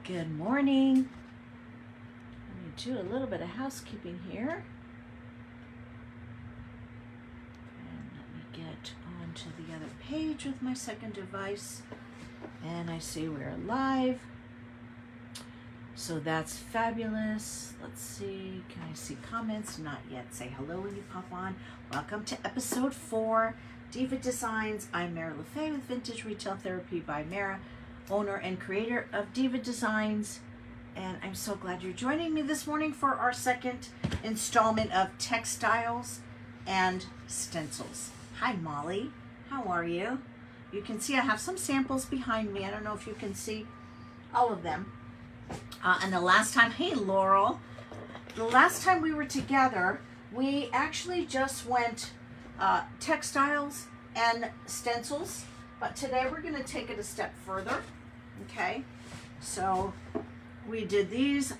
Good morning. Let me do a little bit of housekeeping here. And let me get onto the other page with my second device. And I see we're live. So that's fabulous. Let's see, can I see comments? Not yet. Say hello when you pop on. Welcome to episode 4, Diva Designs. I'm Mara LaFay with Vintage Retail Therapy by Mara, owner and creator of Diva Designs. And I'm so glad you're joining me this morning for our second installment of Textiles and Stencils. Hi, Molly. How are you? You can see I have some samples behind me. I don't know if you can see all of them. And the last time, hey Laurel, the last time we were together, we actually just went textiles and stencils, but today we're going to take it a step further. Okay, so we did these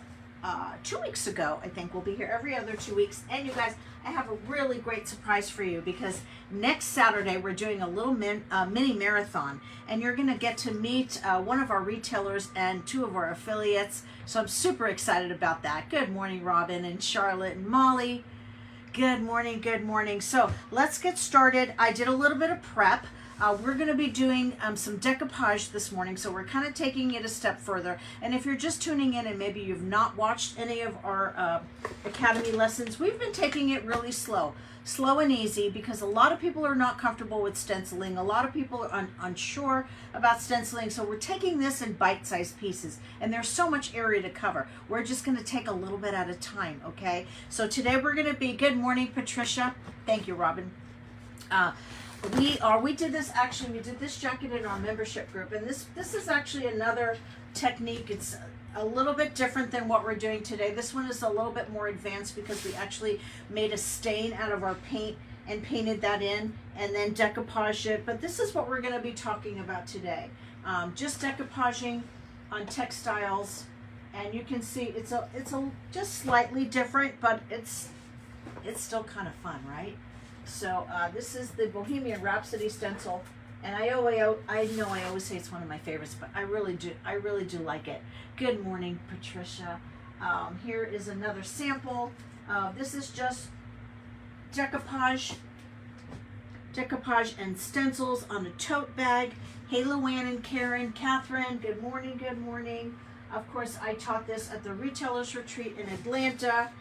2 weeks ago. I think we'll be here every other 2 weeks. And you guys, I have a really great surprise for you because next Saturday we're doing a little mini marathon, and you're going to get to meet one of our retailers and 2 of our affiliates. So I'm super excited about that. Good morning, Robin and Charlotte and Molly. Good morning, good morning. So let's get started. I did a little bit of prep. We're going to be doing some decoupage this morning, so we're kind of taking it a step further. And if you're just tuning in and maybe you've not watched any of our Academy lessons, we've been taking it really slow and easy, because a lot of people are not comfortable with stenciling. A lot of people are unsure about stenciling, so we're taking this in bite-sized pieces, and there's so much area to cover. We're just going to take a little bit at a time, okay? So today we're going to be, good morning, Patricia. Thank you, Robin. We did this, actually, we did this jacket in our membership group, and this is actually another technique. It's a little bit different than what we're doing today. This one is a little bit more advanced because we actually made a stain out of our paint and painted that in and then decoupaged it. But this is what we're going to be talking about today. Just decoupaging on textiles, and you can see it's a just slightly different, but it's still kind of fun, right? So this is the Bohemian Rhapsody stencil, and I know I always say it's one of my favorites, but I really do like it. Good morning, Patricia. Here is another sample. This is just decoupage and stencils on a tote bag. Hey, Luann and Karen, Catherine. Good morning, good morning. Of course, I taught this at the Retailers Retreat in Atlanta.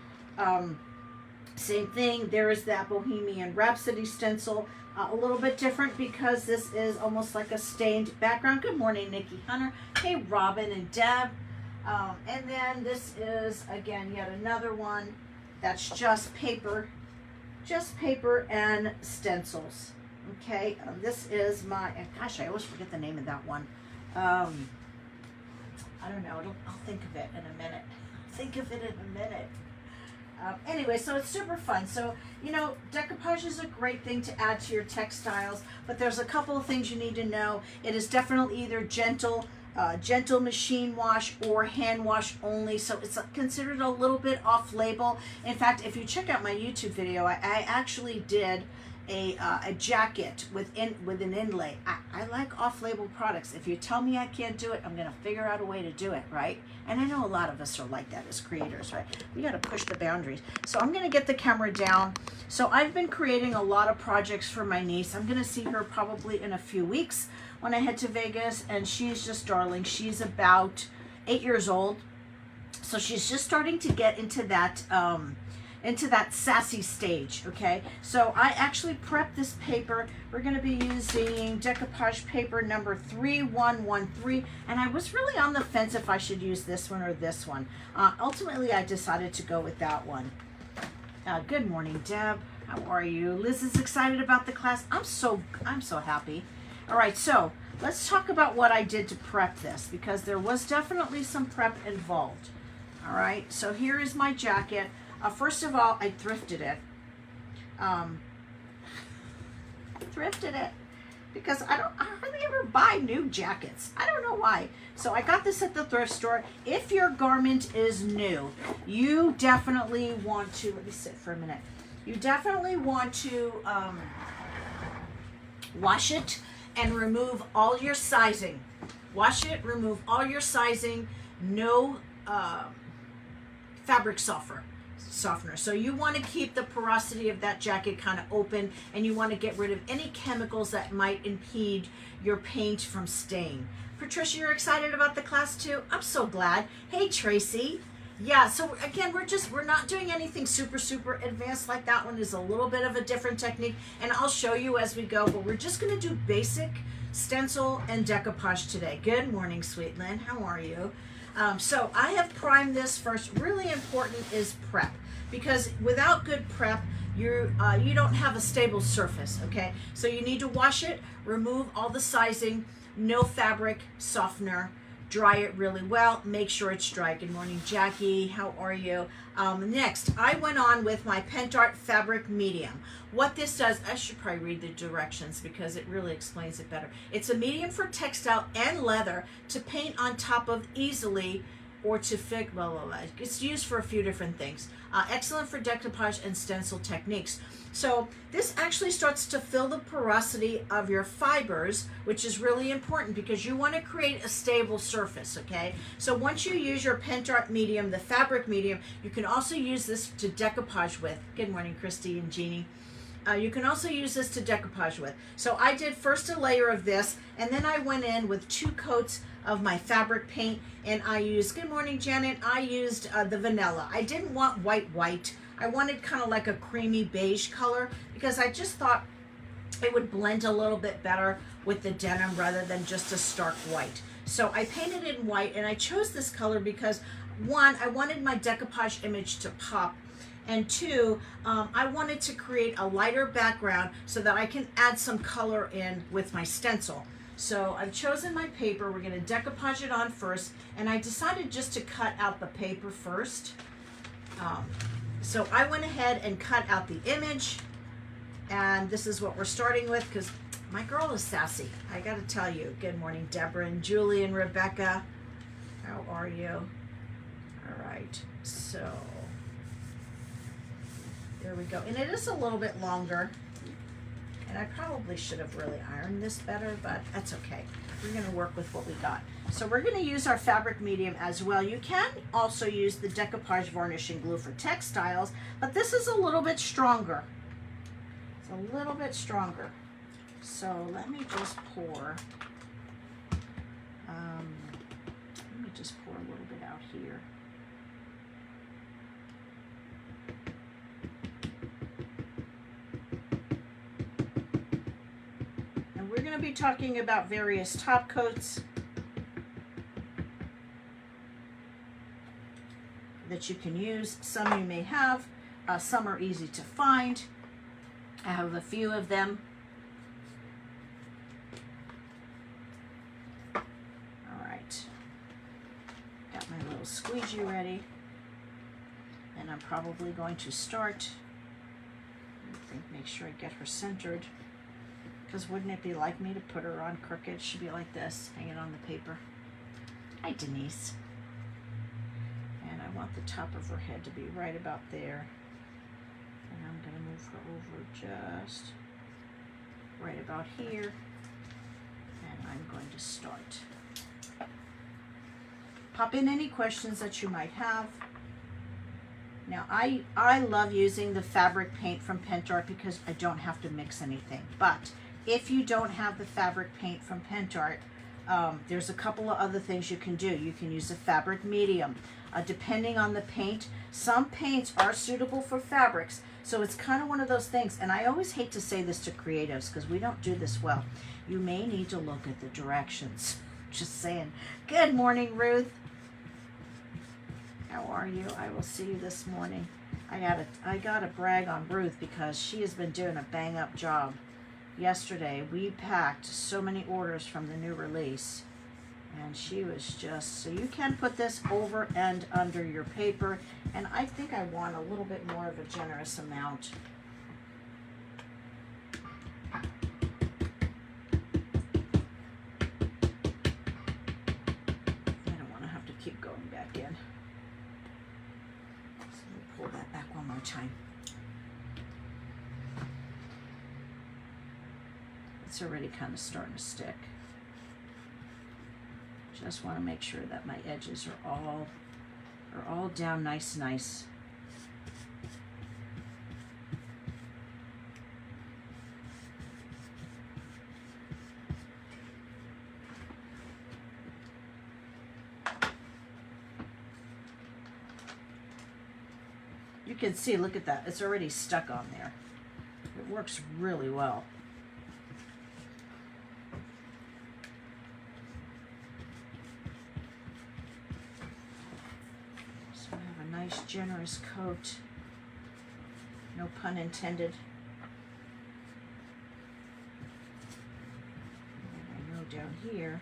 Same thing, there is that Bohemian Rhapsody stencil, a little bit different because this is almost like a stained background. Good morning, Nikki Hunter. Hey, Robin and Deb. And then this is, again, yet another one that's just paper and stencils. Okay, this is my, gosh, I always forget the name of that one. I don't know, I'll think of it in a minute. Anyway, so it's super fun. So, you know, decoupage is a great thing to add to your textiles, but there's a couple of things you need to know. It is definitely either gentle machine wash or hand wash only, so it's considered a little bit off label. In fact, if you check out my YouTube video, I actually did a jacket with an inlay. I like off-label products. If you tell me I can't do it, I'm gonna figure out a way to do it, right? And I know a lot of us are like that as creators, right? We gotta push the boundaries. So I'm gonna get the camera down. So I've been creating a lot of projects for my niece. I'm gonna see her probably in a few weeks when I head to Vegas, and she's just darling. She's about 8 years old. So she's just starting to get into that sassy stage, okay? So I actually prepped this paper. We're going to be using decoupage paper number 3113, and I was really on the fence if I should use this one or this one. Ultimately, I decided to go with that one. Good morning, Deb. How are you? Liz is excited about the class. I'm so happy. All right, so let's talk about what I did to prep this, because there was definitely some prep involved. All right, so here is my jacket. First of all, I thrifted it. Because I hardly ever buy new jackets. I don't know why. So I got this at the thrift store. If your garment is new, you definitely want to, let me sit for a minute. You definitely want to wash it and remove all your sizing. Wash it, remove all your sizing, no fabric softener. So you want to keep the porosity of that jacket kind of open, and you want to get rid of any chemicals that might impede your paint from staying. Patricia, you're excited about the class too? I'm so glad. Hey, Tracy. Yeah, so again, we're not doing anything super advanced. Like that one is a little bit of a different technique, and I'll show you as we go, but we're just going to do basic stencil and decoupage today. Good morning, Sweet Lynn. How are you? So I have primed this first. Really important is prep, because without good prep, you don't have a stable surface, okay? So you need to wash it, remove all the sizing, no fabric softener, dry it really well, make sure it's dry. Good morning, Jackie. How are you? Next, I went on with my Pentart Fabric Medium. What this does, I should probably read the directions because it really explains it better. It's a medium for textile and leather to paint on top of easily, or to fix, blah, blah, blah. It's used for a few different things. Excellent for decoupage and stencil techniques. So this actually starts to fill the porosity of your fibers, which is really important because you want to create a stable surface, okay? So once you use your Pentart medium, the fabric medium, you can also use this to decoupage with. Good morning, Christy and Jeannie. You can also use this to decoupage with. So I did first a layer of this, and then I went in with 2 coats of my fabric paint, and I used, good morning, Janet, I used the vanilla. I didn't want white. I wanted kind of like a creamy beige color because I just thought it would blend a little bit better with the denim rather than just a stark white. So I painted it in white, and I chose this color because 1, I wanted my decoupage image to pop, and 2, I wanted to create a lighter background so that I can add some color in with my stencil. So I've chosen my paper. We're going to decoupage it on first, and I decided just to cut out the paper first. So I went ahead and cut out the image, and this is what we're starting with because my girl is sassy. I got to tell you. Good morning, Deborah and Julie and Rebecca. How are you? All right, so there we go. And it is a little bit longer, and I probably should have really ironed this better, but that's okay. We're going to work with what we got. So we're going to use our fabric medium as well. You can also use the decoupage varnishing glue for textiles, but this is a little bit stronger. It's a little bit stronger. So let me just pour. Let me just pour a little bit out here. We're going to be talking about various top coats that you can use. Some you may have, some are easy to find. I have a few of them. All right, got my little squeegee ready, and I'm probably going to start. Make sure I get her centered. Because wouldn't it be like me to put her on crooked? It should be like this, hanging on the paper. Hi, Denise. And I want the top of her head to be right about there. And I'm going to move her over just right about here. And I'm going to start. Pop in any questions that you might have. Now, I love using the fabric paint from Pentart because I don't have to mix anything. But if you don't have the fabric paint from Pentart, there's a couple of other things you can do. You can use a fabric medium. Depending on the paint, some paints are suitable for fabrics. So it's kind of one of those things. And I always hate to say this to creatives because we don't do this well. You may need to look at the directions. Just saying. Good morning, Ruth. How are you? I will see you this morning. I gotta brag on Ruth because she has been doing a bang up job. Yesterday we packed so many orders from the new release, and she was just, so you can put this over and under your paper, and I think I want a little bit more of a generous amount. I don't want to have to keep going back in. So let me pull that back one more time. It's already kind of starting to stick. Just want to make sure that my edges are all down nice. You can see, look at that, it's already stuck on there. It works really well. So I have a nice generous coat, no pun intended. And I know down here,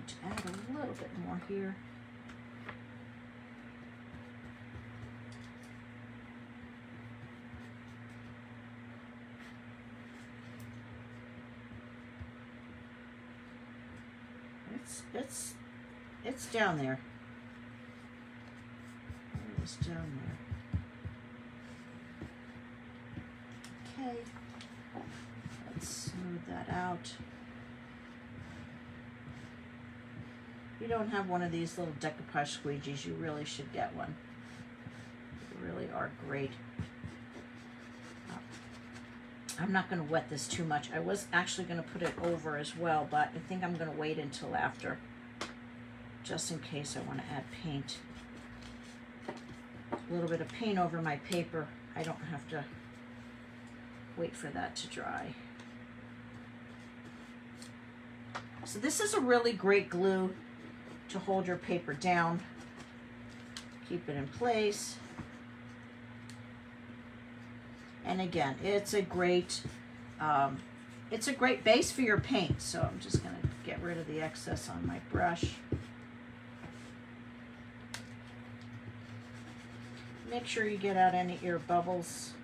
to add a little bit more here. It's down there. It's down there. Okay. Let's smooth that out. If you don't have one of these little decoupage squeegees, you really should get one. They really are great. I'm not going to wet this too much. I was actually going to put it over as well, but I think I'm going to wait until after, just in case I want to add paint. A little bit of paint over my paper. I don't have to wait for that to dry. So this is a really great glue to hold your paper down, keep it in place. And again, it's a great base for your paint. So I'm just going to get rid of the excess on my brush. Make sure you get out any air bubbles.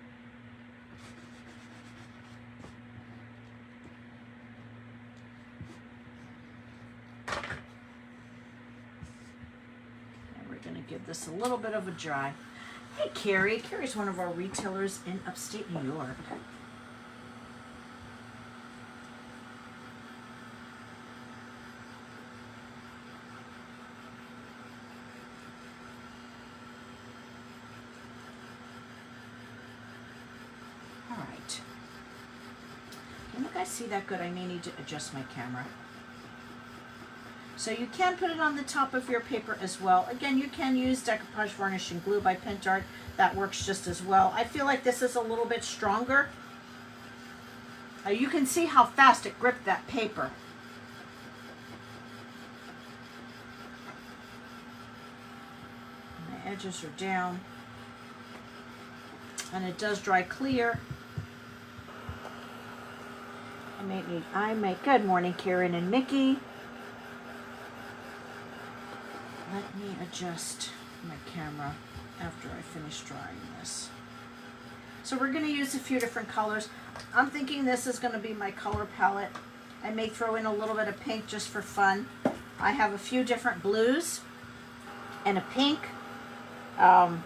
Give this a little bit of a dry. Hey, Carrie. Carrie's one of our retailers in upstate New York. All right. Can you guys see that good? I may need to adjust my camera. So you can put it on the top of your paper as well. Again, you can use Decoupage Varnish and Glue by Pintart. That works just as well. I feel like this is a little bit stronger. You can see how fast it gripped that paper. My edges are down. And it does dry clear. Good morning, Karen and Mickey. Let me adjust my camera after I finish drying this. So we're going to use a few different colors. I'm thinking this is going to be my color palette. I may throw in a little bit of pink just for fun. I have a few different blues and a pink. I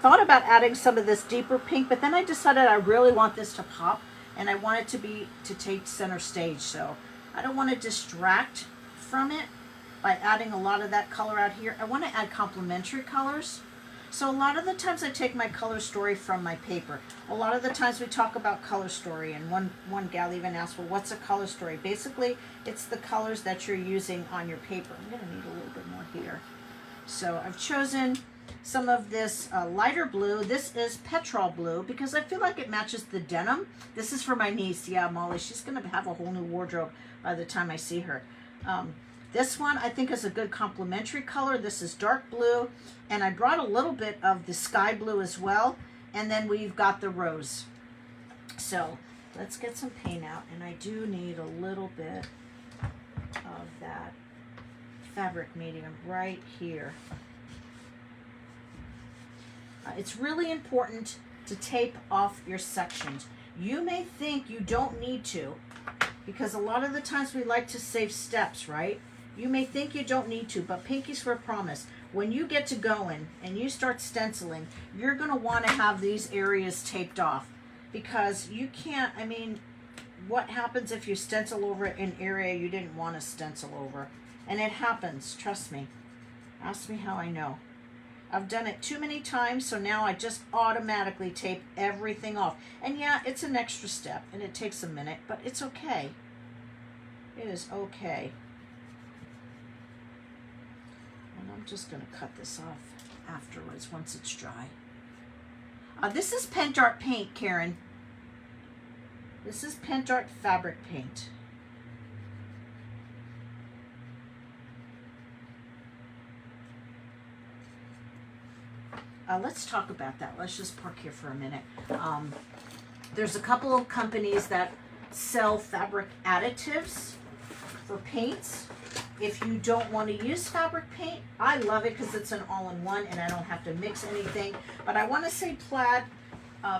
thought about adding some of this deeper pink, but then I decided I really want this to pop and I want it to take center stage. So I don't want to distract from it by adding a lot of that color out here. I want to add complementary colors. So a lot of the times I take my color story from my paper. A lot of the times we talk about color story, and one gal even asked, well, what's a color story? Basically, it's the colors that you're using on your paper. I'm gonna need a little bit more here. So I've chosen some of this lighter blue. This is petrol blue because I feel like it matches the denim. This is for my niece. Yeah, Molly, she's gonna have a whole new wardrobe by the time I see her. This one I think is a good complementary color. This is dark blue, and I brought a little bit of the sky blue as well, and then we've got the rose. So let's get some paint out, and I do need a little bit of that fabric medium right here. It's really important to tape off your sections. You may think you don't need to, because a lot of the times we like to save steps, right? You may think you don't need to, but pinkies for a promise. when you get to going and you start stenciling, you're going to want to have these areas taped off, because you can't, I mean, what happens if you stencil over an area you didn't want to stencil over? And it happens, trust me. Ask me how I know. I've done it too many times, so now I just automatically tape everything off. And yeah, it's an extra step and it takes a minute, but it's okay. It is okay. And I'm just going to cut this off afterwards once it's dry. This is Pent Art paint, Karen. This is Pent Art fabric paint. Let's talk about that. Let's just park here for a minute. There's a couple of companies that sell fabric additives for paints. If you don't want to use fabric paint, I love it because it's an all-in-one and I don't have to mix anything. But I want to say Plaid.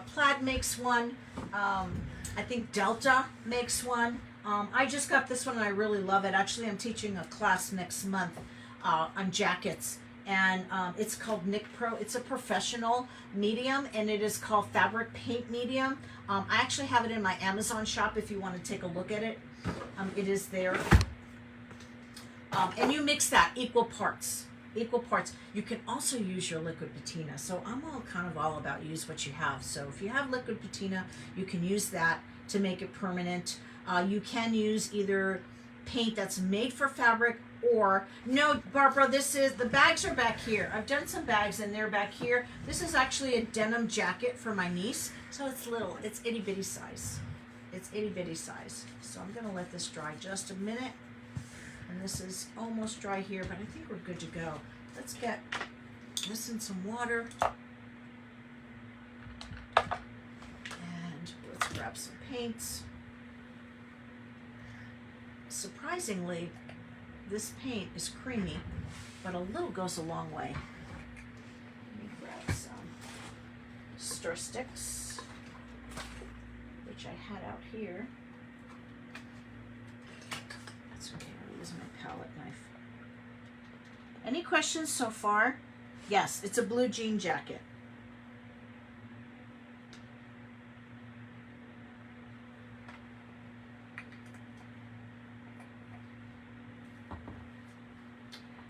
Plaid makes one. I think Delta makes one. I just got this one and I really love it. Actually, I'm teaching a class next month on jackets. And it's called Nick Pro. It's a professional medium, and it is called Fabric Paint Medium. I actually have it in my Amazon shop if you want to take a look at it. It is there. And you mix that equal parts. Equal parts. You can also use your liquid patina. So I'm all about use what you have. So if you have liquid patina, you can use that to make it permanent. You can use either paint that's made for fabric, or no, Barbara, this is, the bags are back here. I've done some bags and they're back here. This is actually a denim jacket for my niece. So it's little, it's itty bitty size. It's itty bitty size. So I'm gonna let this dry just a minute. And this is almost dry here, but I think we're good to go. Let's get this in some water. And let's grab some paints. Surprisingly, this paint is creamy, but a little goes a long way. Let me grab some stir sticks, which I had out here. That's okay, I'll use my palette knife. Any questions so far? Yes, it's a blue jean jacket.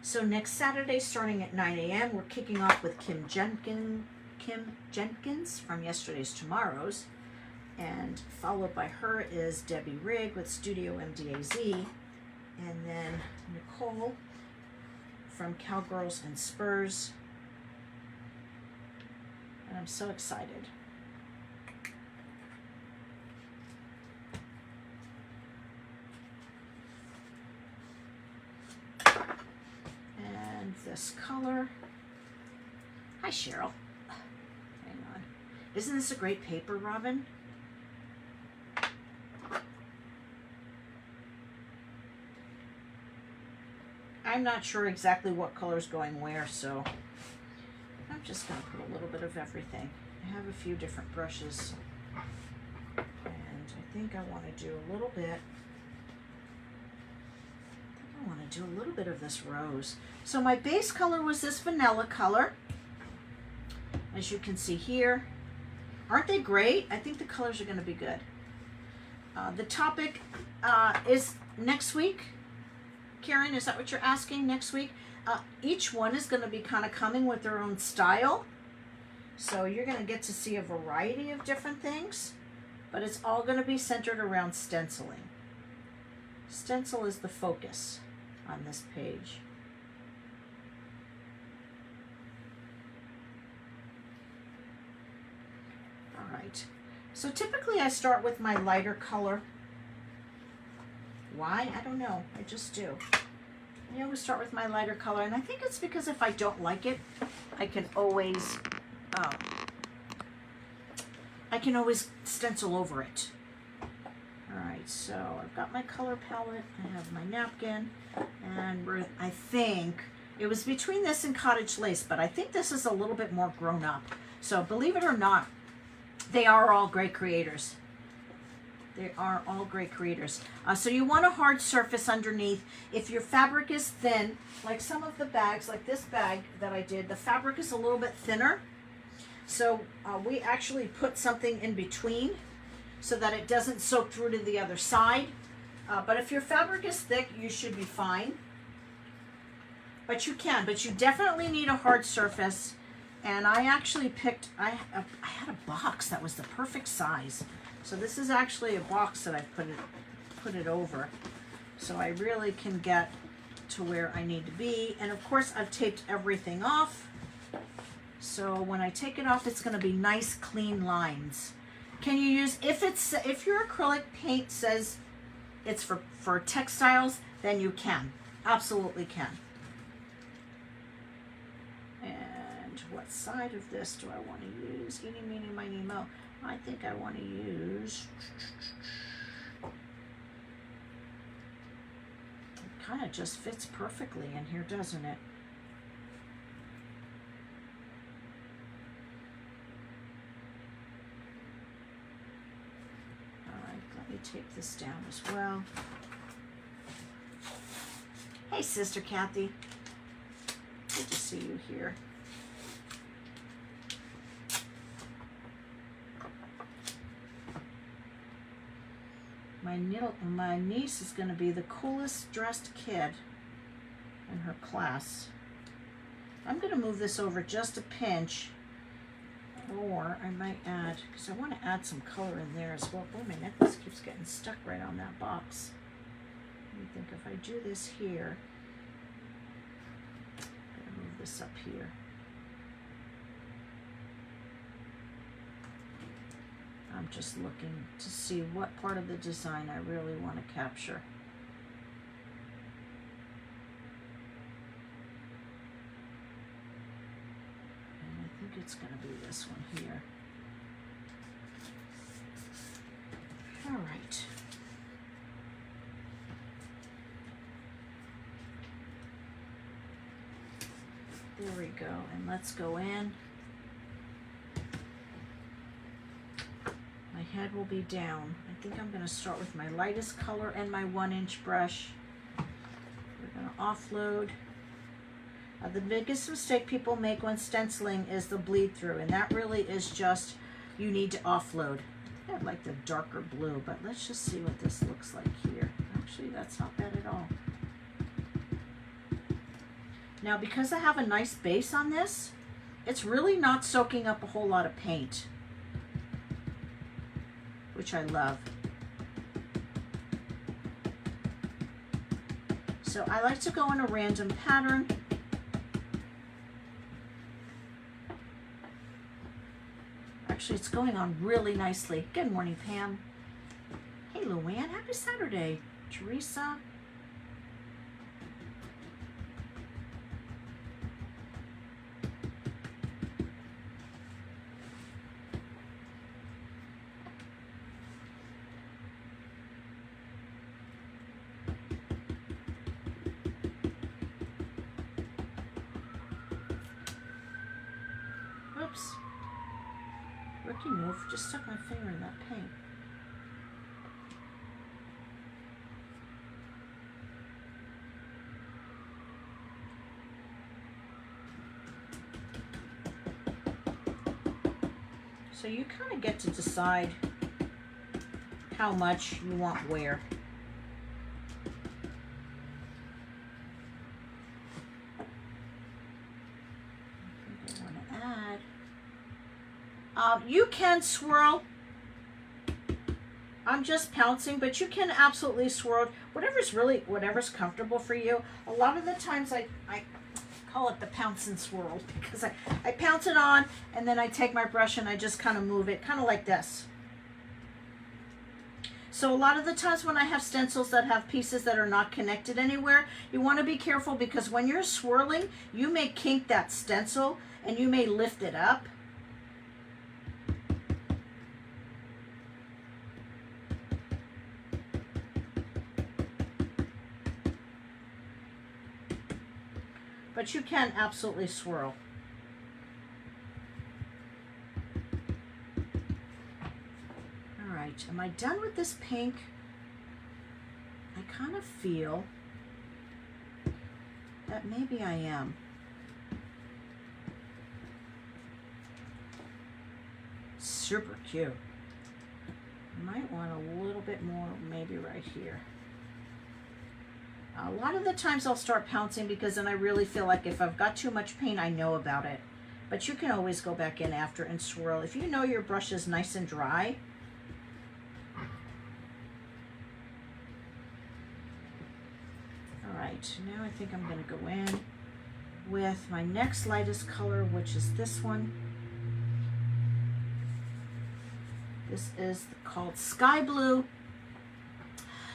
So next Saturday, starting at 9 a.m., we're kicking off with Kim Jenkins from Yesterday's Tomorrow's. And followed by her is Debbie Rigg with Studio MDAZ. And then Nicole from Cowgirls and Spurs. And I'm so excited. This color. Hi, Cheryl. Hang on. Isn't this a great paper, Robin? I'm not sure exactly what color's going where, so I'm just going to put a little bit of everything. I have a few different brushes, and I think I want to do a little bit. I want to do a little bit of this rose. So my base color was this vanilla color, as you can see here. Aren't they great? I think the colors are going to be good. The topic is next week. Karen, is that what you're asking? Next week? Each one is going to be kind of coming with their own style. So you're going to get to see a variety of different things, but it's all going to be centered around stenciling. Stencil is the focus on this page. All right, so typically I start with my lighter color. Why? I don't know, I just do. I always start with my lighter color, and I think it's because if I don't like it, I can always stencil over it. Alright, so I've got my color palette, I have my napkin, and I think it was between this and Cottage Lace, but I think this is a little bit more grown up. So believe it or not, they are all great creators. They are all great creators. So you want a hard surface underneath. If your fabric is thin, like some of the bags, like this bag that I did, the fabric is a little bit thinner. So we actually put something in between so that it doesn't soak through to the other side. But if your fabric is thick, you should be fine. But you definitely need a hard surface. And I actually picked, I had a box that was the perfect size. So this is actually a box that I put it over. So I really can get to where I need to be. And of course I've taped everything off. So when I take it off, it's gonna be nice clean lines. Can you use, if your acrylic paint says it's for textiles, then you can, absolutely can. And what side of this do I want to use? Eeny, meeny, miny, mo. I think I want to use, it kind of just fits perfectly in here, doesn't it? All right, let me tape this down as well. Hey, Sister Kathy. Good to see you here. My niece is going to be the coolest dressed kid in her class. I'm going to move this over just a pinch, or I might add, because I want to add some color in there as well. Boy, my necklace keeps getting stuck right on that box. Let me think, if I do this here, I'm going to move this up here. I'm just looking to see what part of the design I really want to capture. And I think it's going to be this one here. All right. There we go. And let's go in. My head will be down. I think I'm going to start with my lightest color and my 1-inch brush. We're going to offload. The biggest mistake people make when stenciling is the bleed through, and that really is just, you need to offload. I like the darker blue, but let's just see what this looks like here. Actually, that's not bad at all. Now, because I have a nice base on this, it's really not soaking up a whole lot of paint, which I love. So I like to go in a random pattern. Actually, it's going on really nicely. Good morning, Pam. Hey, Luann, happy Saturday. Teresa. Whoops. Rookie move, just stuck my finger in that paint. So you kind of get to decide how much you want where. You can swirl. I'm just pouncing, but you can absolutely swirl. Whatever's comfortable for you. A lot of the times I call it the pounce and swirl, because I pounce it on and then I take my brush and I just kind of move it, kind of like this. So a lot of the times when I have stencils that have pieces that are not connected anywhere, you want to be careful, because when you're swirling, you may kink that stencil and you may lift it up. But you can absolutely swirl. All right. right, am I done with this pink? I kind of feel that maybe I am. Super cute. Might want a little bit more, maybe right here. A lot of the times I'll start pouncing because then I really feel like if I've got too much paint, I know about it. But you can always go back in after and swirl. If you know your brush is nice and dry, all right, now I think I'm going to go in with my next lightest color, which is this one. This is called Sky Blue.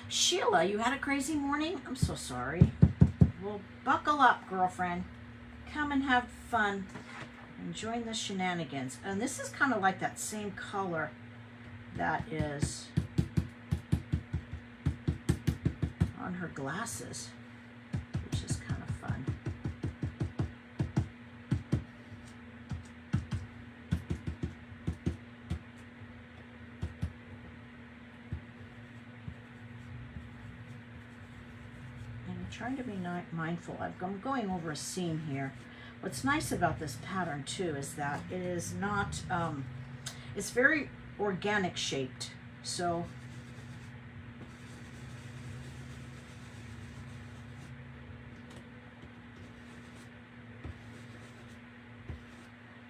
Sheila, you had a crazy morning? I'm so sorry. Well, buckle up, girlfriend. Come and have fun and join the shenanigans. And this is kind of like that same color that is on her glasses, which is kind of fun. Trying to be mindful. I'm going over a seam here. What's nice about this pattern too is that it is not, it's very organic shaped. So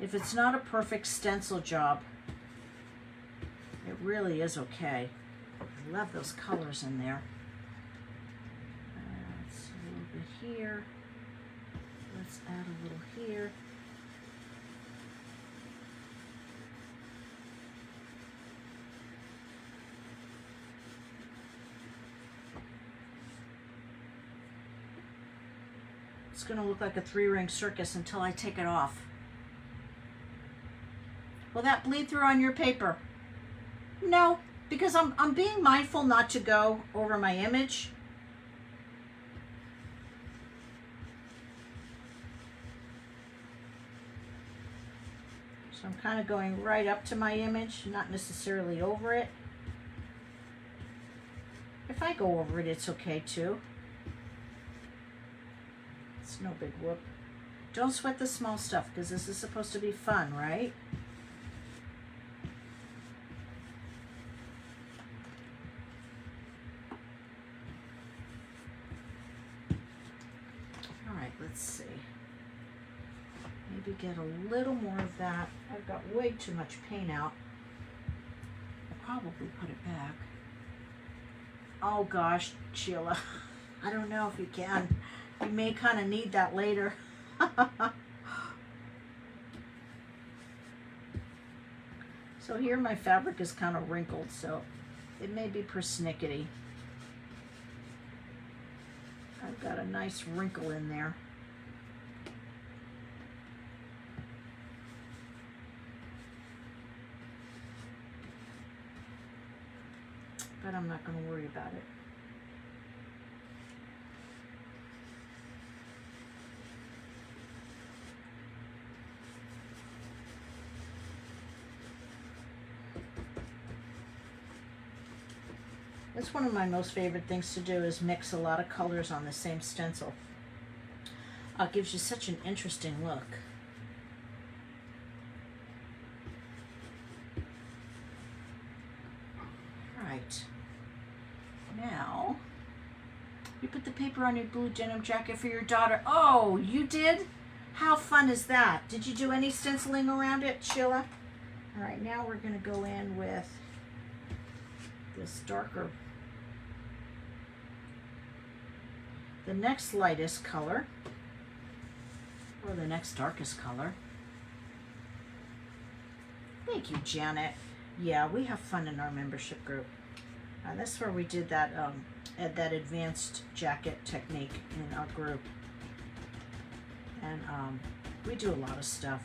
if it's not a perfect stencil job, it really is okay. I love those colors in there. Here, let's add a little here. It's going to look like a 3-ring circus until I take it off. Will that bleed through on your paper? No, because I'm being mindful not to go over my image. So I'm kind of going right up to my image, not necessarily over it. If I go over it, it's okay too. It's no big whoop. Don't sweat the small stuff because this is supposed to be fun, right? All right, let's see. Maybe get a little more of that. I've got way too much paint out. I'll probably put it back. Oh gosh, Sheila, I don't know if you can. You may kind of need that later. So here my fabric is kind of wrinkled, so it may be persnickety. I've got a nice wrinkle in there. But I'm not going to worry about it. That's one of my most favorite things to do, is mix a lot of colors on the same stencil. It gives you such an interesting look. Right. Now, you put the paper on your blue denim jacket for your daughter. Oh, you did? How fun is that? Did you do any stenciling around it, Sheila? All right, now we're going to go in with this darker, the next lightest color, or the next darkest color. Thank you, Janet. Yeah, we have fun in our membership group. That's where we did that that advanced jacket technique in our group. And we do a lot of stuff.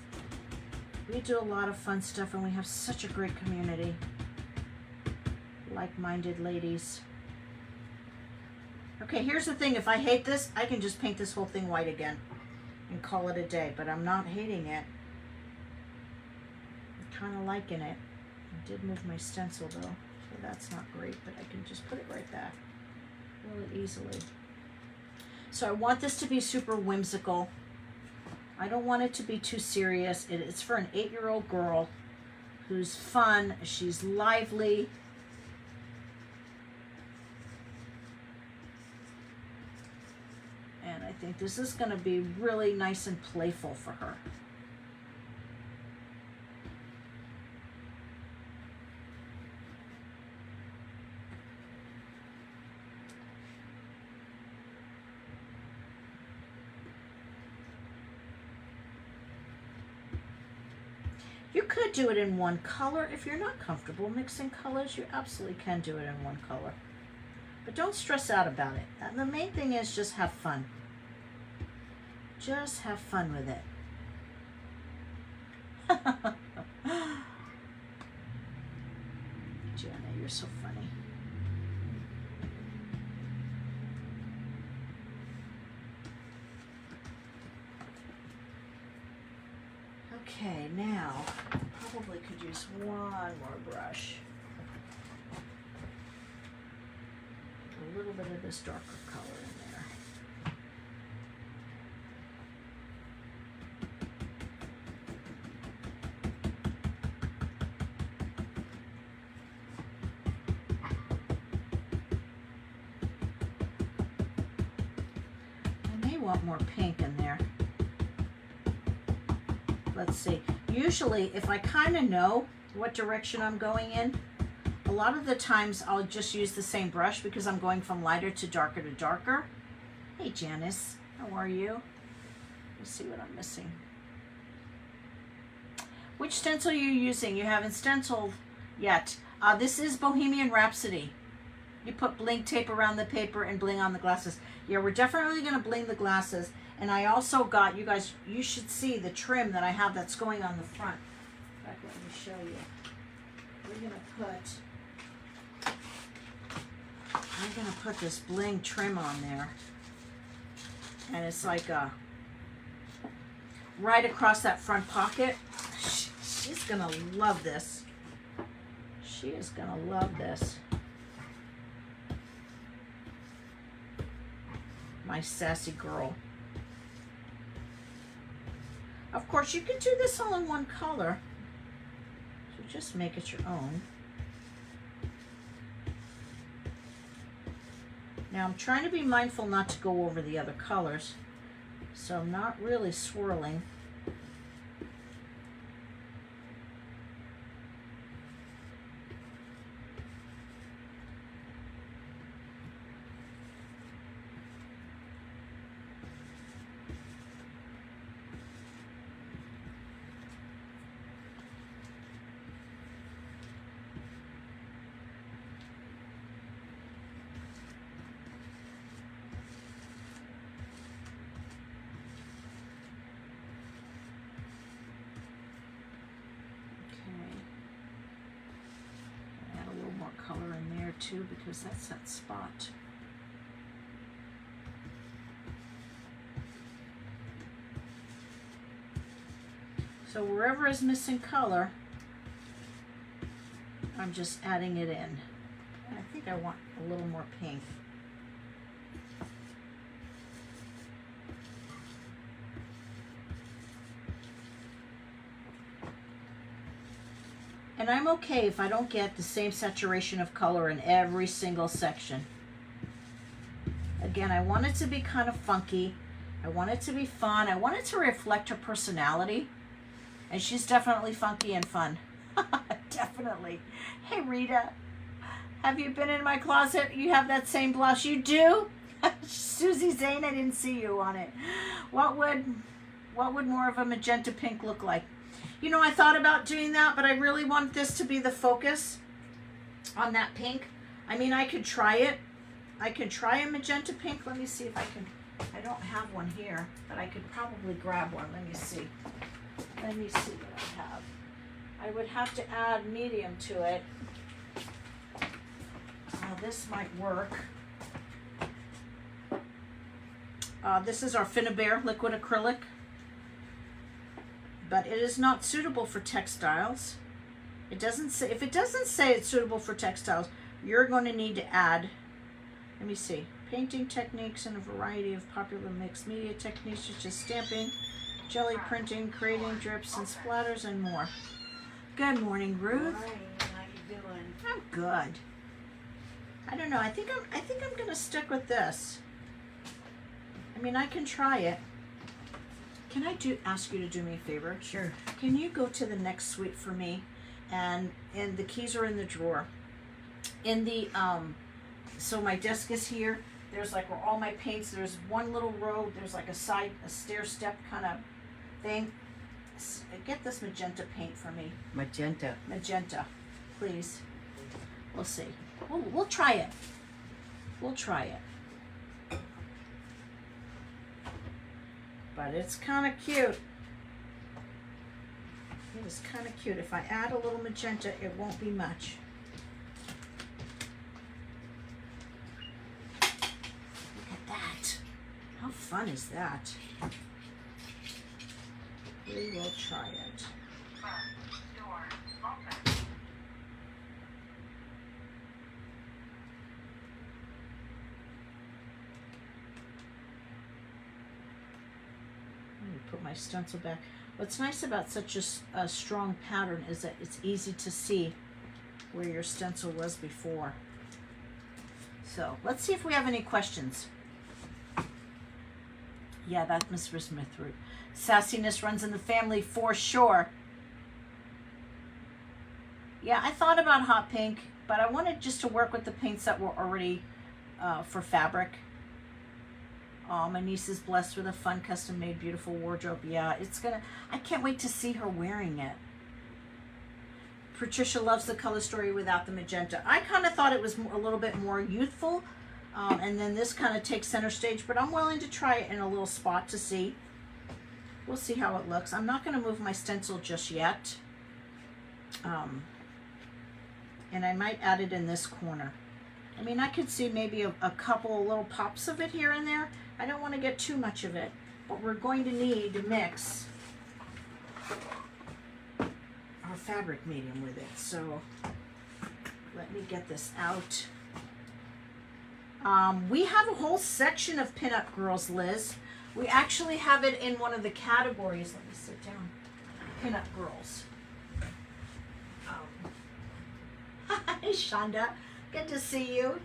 We do a lot of fun stuff, and we have such a great community. Like-minded ladies. Okay, here's the thing. If I hate this, I can just paint this whole thing white again and call it a day, but I'm not hating it. I'm kind of liking it. I did move my stencil though. That's not great, but I can just put it right back really easily. So I want this to be super whimsical. I don't want it to be too serious. It's for an 8-year-old girl who's fun. She's lively. And I think this is going to be really nice and playful for her. You could do it in one color. If you're not comfortable mixing colors, you absolutely can do it in one color. But don't stress out about it. And the main thing is just have fun. Just have fun with it. Jenna, you're so funny. Okay, now probably could use one more brush. A little bit of this darker color in there. I may want more pink in there. Let's see. Usually, if I kind of know what direction I'm going in, a lot of the times I'll just use the same brush because I'm going from lighter to darker to darker. Hey Janice, how are you? Let's see what I'm missing. Which stencil are you using? You haven't stenciled yet. This is Bohemian Rhapsody. You put bling tape around the paper and bling on the glasses. Yeah, we're definitely going to bling the glasses. And I also got, you guys, you should see the trim that I have that's going on the front. In fact, let me show you. I'm going to put this bling trim on there. And it's like right across that front pocket. She's going to love this. She is going to love this. My sassy girl. Of course, you can do this all in one color. So just make it your own. Now I'm trying to be mindful not to go over the other colors. So I'm not really swirling. Color in there too, because that's that spot. So wherever is missing color, I'm just adding it in. I think I want a little more pink. And I'm okay if I don't get the same saturation of color in every single section. Again, I want it to be kind of funky. I want it to be fun. I want it to reflect her personality. And she's definitely funky and fun. Definitely. Hey, Rita. Have you been in my closet? You have that same blush. You do? Susie Zane, I didn't see you on it. What would more of a magenta pink look like? You know, I thought about doing that, but I really want this to be the focus on that pink. I mean, I could try it. I could try a magenta pink. Let me see if I can. I don't have one here, but I could probably grab one. Let me see. Let me see what I have. I would have to add medium to it. This might work. This is our Finnabair liquid acrylic. But it is not suitable for textiles. It doesn't say, if it doesn't say it's suitable for textiles, you're going to need to add, let me see, painting techniques and a variety of popular mixed media techniques such as stamping, jelly printing, creating drips and splatters, and more. Good morning, Ruth. Morning. How you doing? I'm good. I don't know. I think I'm gonna stick with this. I mean, I can try it. Can I ask you to do me a favor? Sure. Can you go to the next suite for me? And the keys are in the drawer. In the so my desk is here. There's like where all my paints. There's one little row. There's like a stair step kind of thing. Get this magenta paint for me. Magenta. Magenta, please. We'll see. We'll try it. We'll try it. But it's kind of cute. It is kind of cute. If I add a little magenta, it won't be much. Look at that. How fun is that? We will try it. Let me put my stencil back. What's nice about such a strong pattern is that it's easy to see where your stencil was before. So let's see if we have any questions. Yeah, that's Mr. Smith root. Sassiness runs in the family for sure. Yeah, I thought about hot pink, but I wanted just to work with the paints that were already for fabric. Oh, my niece is blessed with a fun, custom-made, beautiful wardrobe. Yeah, I can't wait to see her wearing it. Patricia loves the color story without the magenta. I kind of thought it was a little bit more youthful, and then this kind of takes center stage, but I'm willing to try it in a little spot to see. We'll see how it looks. I'm not going to move my stencil just yet. And I might add it in this corner. I mean, I could see maybe a couple of little pops of it here and there. I don't want to get too much of it, but we're going to need to mix our fabric medium with it. So let me get this out. We have a whole section of pinup girls, Liz. We actually have it in one of the categories. Let me sit down. Pinup girls. Hi, Shonda. Good to see you.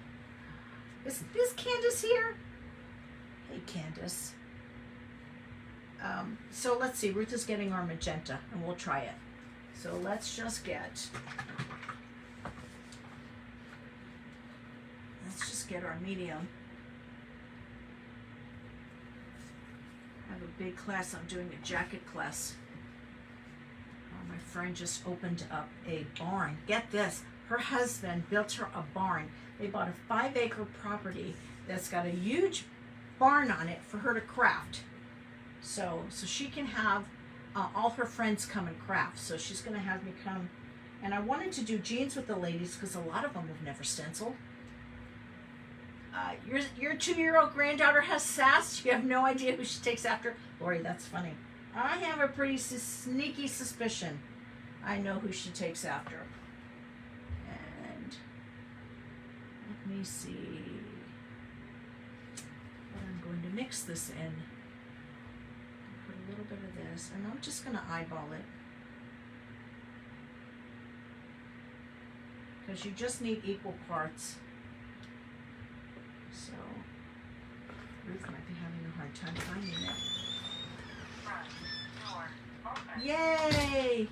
Is Candace here? Hey, Candace. So let's see. Ruth is getting our magenta, and we'll try it. So let's just get our medium. I have a big class. I'm doing a jacket class. My friend just opened up a barn. Get this. Her husband built her a barn. They bought a 5-acre property that's got a huge barn on it for her to craft. So she can have all her friends come and craft. So she's going to have me come. And I wanted to do jeans with the ladies because a lot of them have never stenciled. Your 2-year-old granddaughter has sass. You have no idea who she takes after. Lori, that's funny. I have a pretty sneaky suspicion I know who she takes after. And let me see what I'm going to mix this in. Put a little bit of this, and I'm just going to eyeball it. Because you just need equal parts. So, Ruth might be having a hard time finding it. Yay!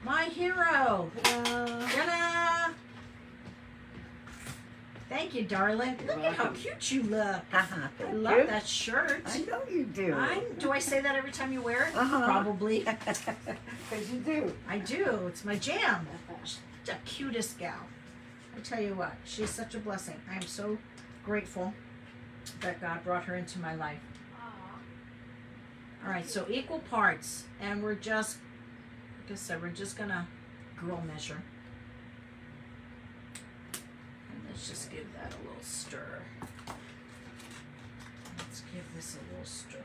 My hero! Ta-da! Thank you, darling. Look at how cute you look. I love that shirt. I know you do. Do I say that every time you wear it? Uh-huh. Probably. Because you do. I do. It's my jam. She's the cutest gal. I tell you what, she's such a blessing. I am so grateful that God brought her into my life. All right, so equal parts, and we're just, like I said, we're just gonna girl measure. And let's just give that a little stir. Let's give this a little stir.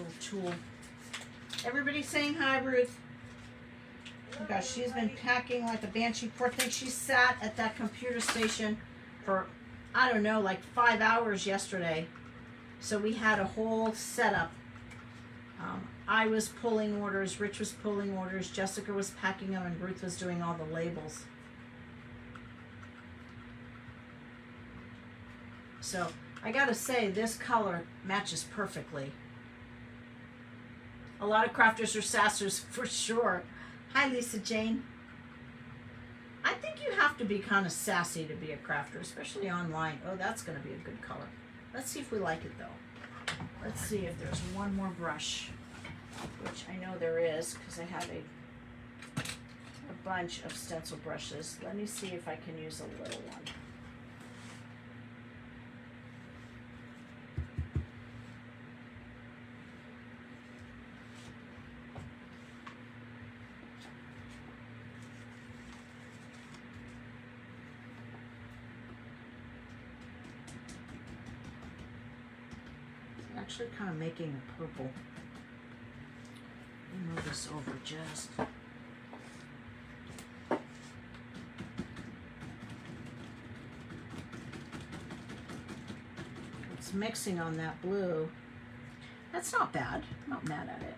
little tool. Everybody saying hi, Ruth. Oh gosh, she's been packing like a banshee. Poor thing, she sat at that computer station for, I don't know, like 5 hours yesterday. So we had a whole setup. I was pulling orders, Rich was pulling orders, Jessica was packing them, and Ruth was doing all the labels. So I gotta say, this color matches perfectly. A lot of crafters are sassers for sure. Hi, Lisa Jane. I think you have to be kind of sassy to be a crafter, especially online. Oh, that's gonna be a good color. Let's see if we like it though. Let's see if there's one more brush, which I know there is because I have a bunch of stencil brushes. Let me see if I can use a little one. Actually kind of making a purple. Let me move this over just. It's mixing on that blue. That's not bad. I'm not mad at it.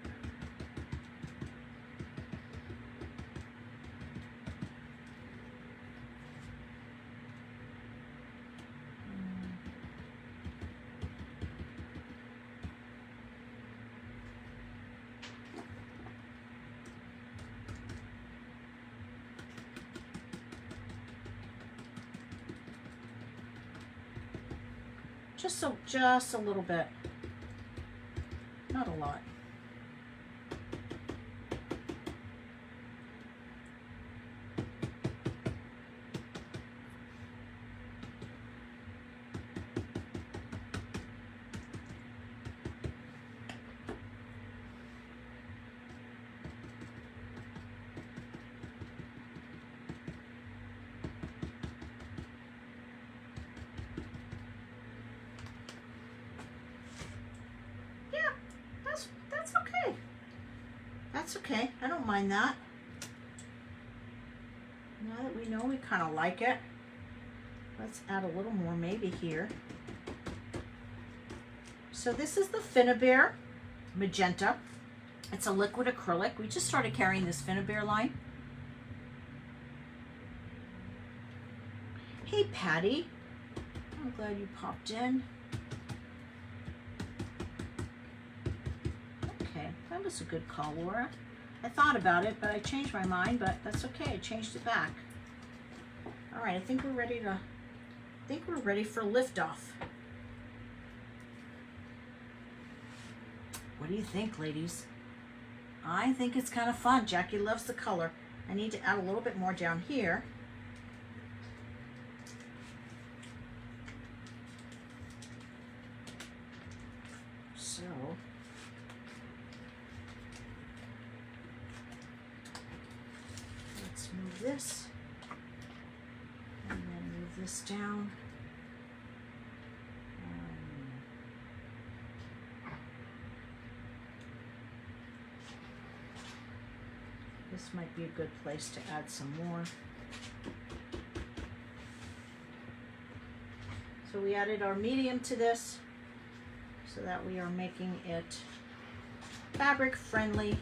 Just a little bit, not a lot. That's okay. I don't mind that. Now that we know we kind of like it, let's add a little more maybe here. So this is the Finnabair Magenta. It's a liquid acrylic. We just started carrying this Finnabair line. Hey, Patty. I'm glad you popped in. That was a good call, Laura. I thought about it, but I changed my mind, but that's okay. I changed it back. All right, I think we're ready for liftoff. What do you think, ladies? I think it's kind of fun. Jackie loves the color. I need to add a little bit more down here. So move this and then move this down. This might be a good place to add some more. So we added our medium to this so that we are making it fabric friendly.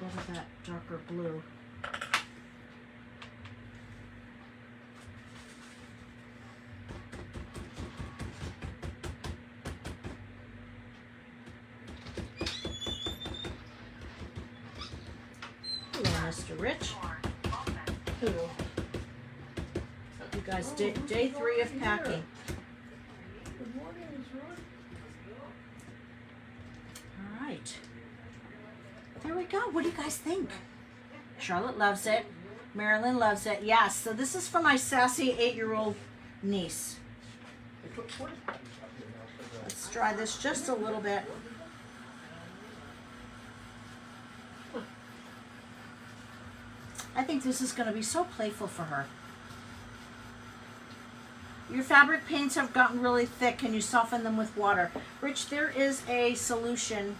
Of that darker blue. Hello, Mr. Rich. Hello. You guys, day 3 of packing. we go. What do you guys think? Charlotte loves it. Marilyn loves it. Yes. So this is for my sassy 8-year-old niece. Let's dry this just a little bit. I think this is going to be so playful for her. Your fabric paints have gotten really thick. Can you soften them with water? Rich, there is a solution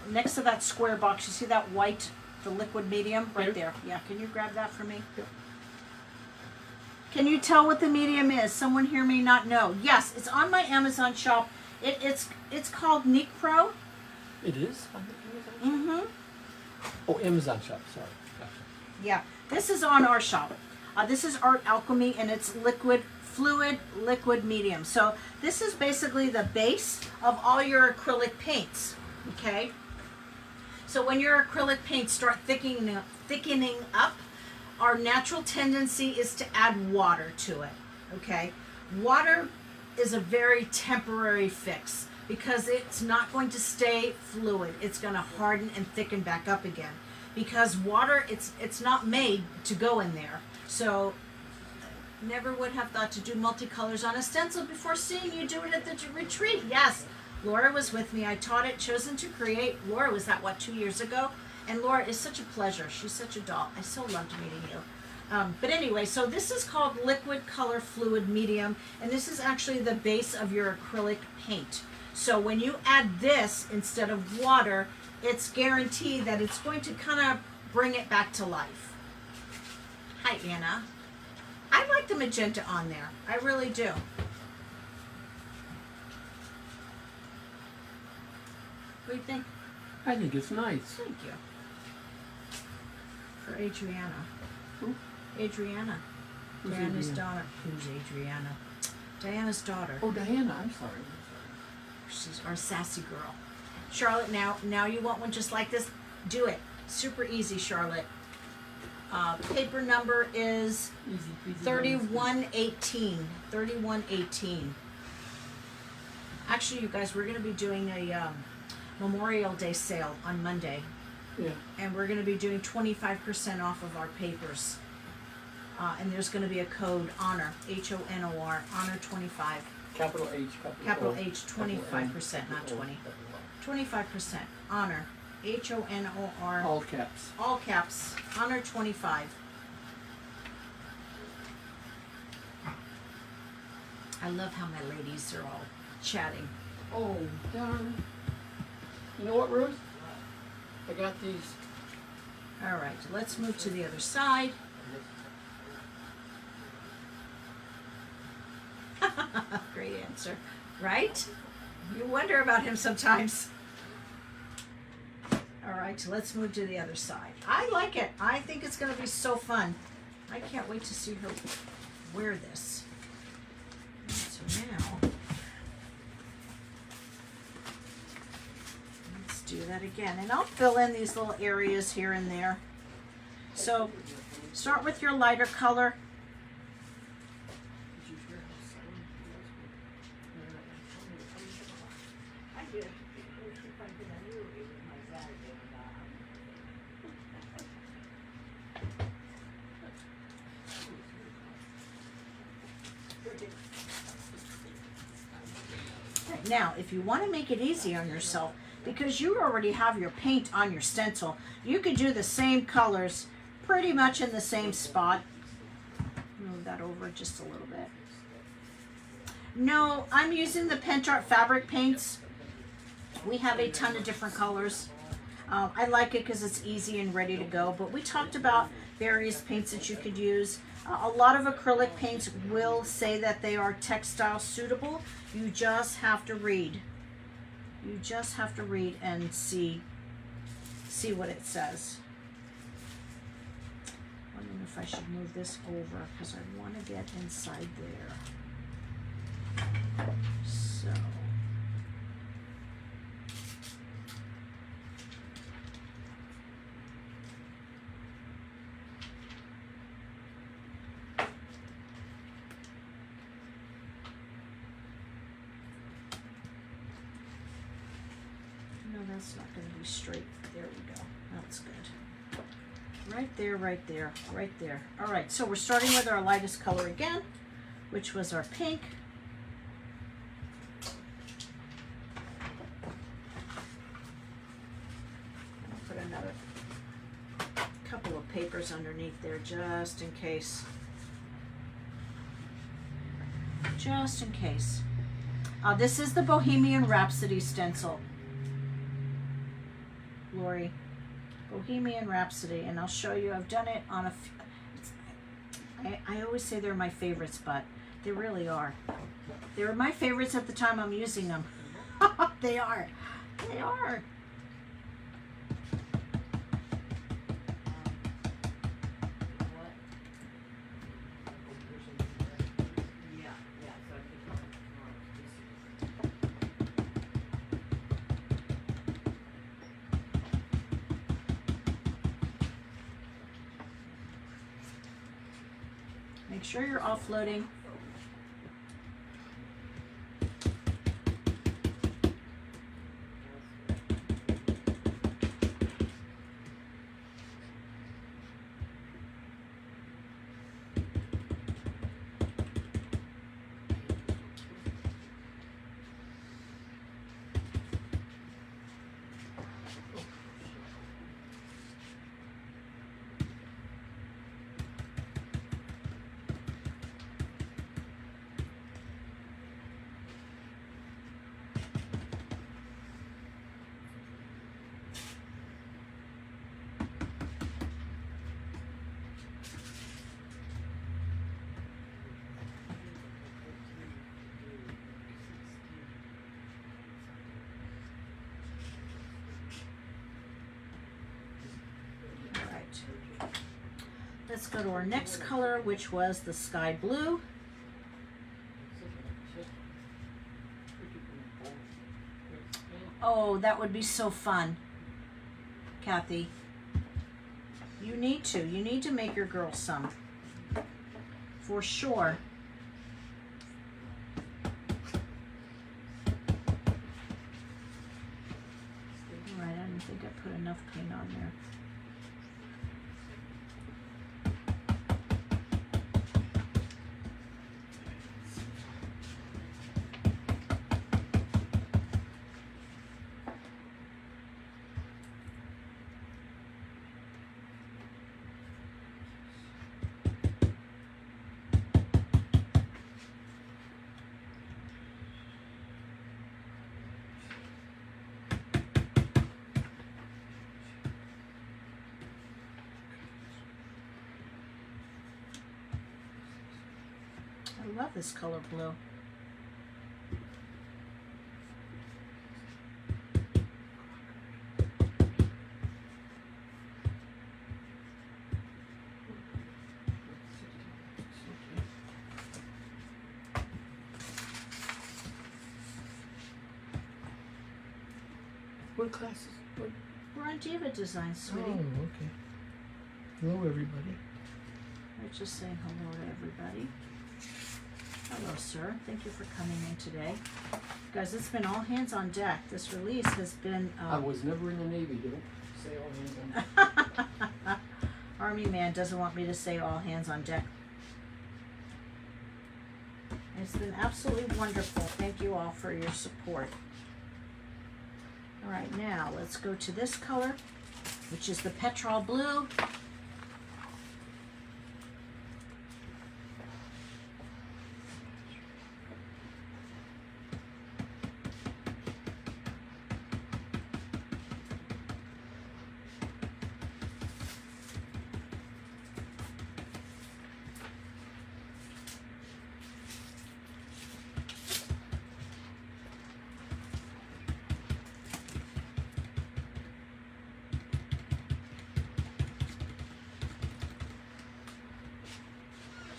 next to that square box. You see that white, the liquid medium? Right there. Yeah, can you grab that for me? Yep. Can you tell what the medium is? Someone here may not know. Yes, it's on my Amazon shop. It's called Nick Pro. It is on the Amazon shop? Mm-hmm. Oh, Amazon shop, sorry. Gotcha. Yeah, this is on our shop. This is Art Alchemy, and it's fluid liquid medium. So this is basically the base of all your acrylic paints, okay? So when your acrylic paints start thickening up, our natural tendency is to add water to it, okay? Water is a very temporary fix because it's not going to stay fluid. It's going to harden and thicken back up again because water, it's not made to go in there. So never would have thought to do multicolors on a stencil before seeing you do it at the retreat. Yes, Laura was with me. I taught it, Chosen to Create. Laura was that, 2 years ago? And Laura is such a pleasure. She's such a doll. I so loved meeting you. But anyway, so this is called Liquid Color Fluid Medium, and this is actually the base of your acrylic paint. So when you add this instead of water, it's guaranteed that it's going to kind of bring it back to life. Hi, Anna. I like the magenta on there. I really do. What do you think? I think it's nice. Thank you. For Adriana. Who? Adriana. Who's Diana's Adriana? daughter. Who's Adriana? Diana's daughter. Oh, Diana, I'm sorry. She's our sassy girl. Charlotte, now you want one just like this? Do it. Super easy, Charlotte. Paper number is Easy peasy. 3118. 3118. Actually, you guys, we're going to be doing a Memorial Day sale on Monday. Yeah. And we're going to be doing 25% off of our papers. And there's going to be a code, HONOR, HONOR, HONOR 25. Capital H, Capital O, H, 25%, not 20. 25%, HONOR, HONOR. All caps. All caps, HONOR 25. I love how my ladies are all chatting. Oh, darn. You know what, Ruth? I got these. All right, let's move to the other side. Great answer, right? You wonder about him sometimes. All right, let's move to the other side. I like it. I think it's going to be so fun. I can't wait to see her wear this. So now, let's do that again. And I'll fill in these little areas here and there. So start with your lighter color. Now, if you want to make it easy on yourself, because you already have your paint on your stencil, you could do the same colors pretty much in the same spot. Move that over just a little bit. No, I'm using the Pentart fabric paints. We have a ton of different colors. I like it because it's easy and ready to go, but we talked about various paints that you could use. A lot of acrylic paints will say that they are textile suitable. You just have to read. You just have to read and see what it says. Wondering if I should move this over because I want to get inside there. So. No, that's not going to be straight. There we go. That's good. Right there, right there, right there. All right, so we're starting with our lightest color again, which was our pink. I'll put another couple of papers underneath there just in case. Just in case. This is the Bohemian Rhapsody stencil. Lori. Bohemian Rhapsody, and I'll show you. I've done it on I always say they're my favorites, but they really are. They were my favorites at the time I'm using them. They are. They are. Make sure you're offloading. Let's go to our next color, which was the sky blue. Oh, that would be so fun, Kathy. You need to make your girls some, for sure. All right, I didn't think I put enough paint on there. I love this color blue. What classes? What? We're on Diva Design, sweetie. Oh, okay. Hello, everybody. We're just saying hello to everybody. Hello, sir. Thank you for coming in today. Guys, it's been all hands on deck. This release has been... I was never in the Navy, don't say all hands on. Army man doesn't want me to say all hands on deck. It's been absolutely wonderful. Thank you all for your support. All right, now let's go to this color, which is the petrol blue.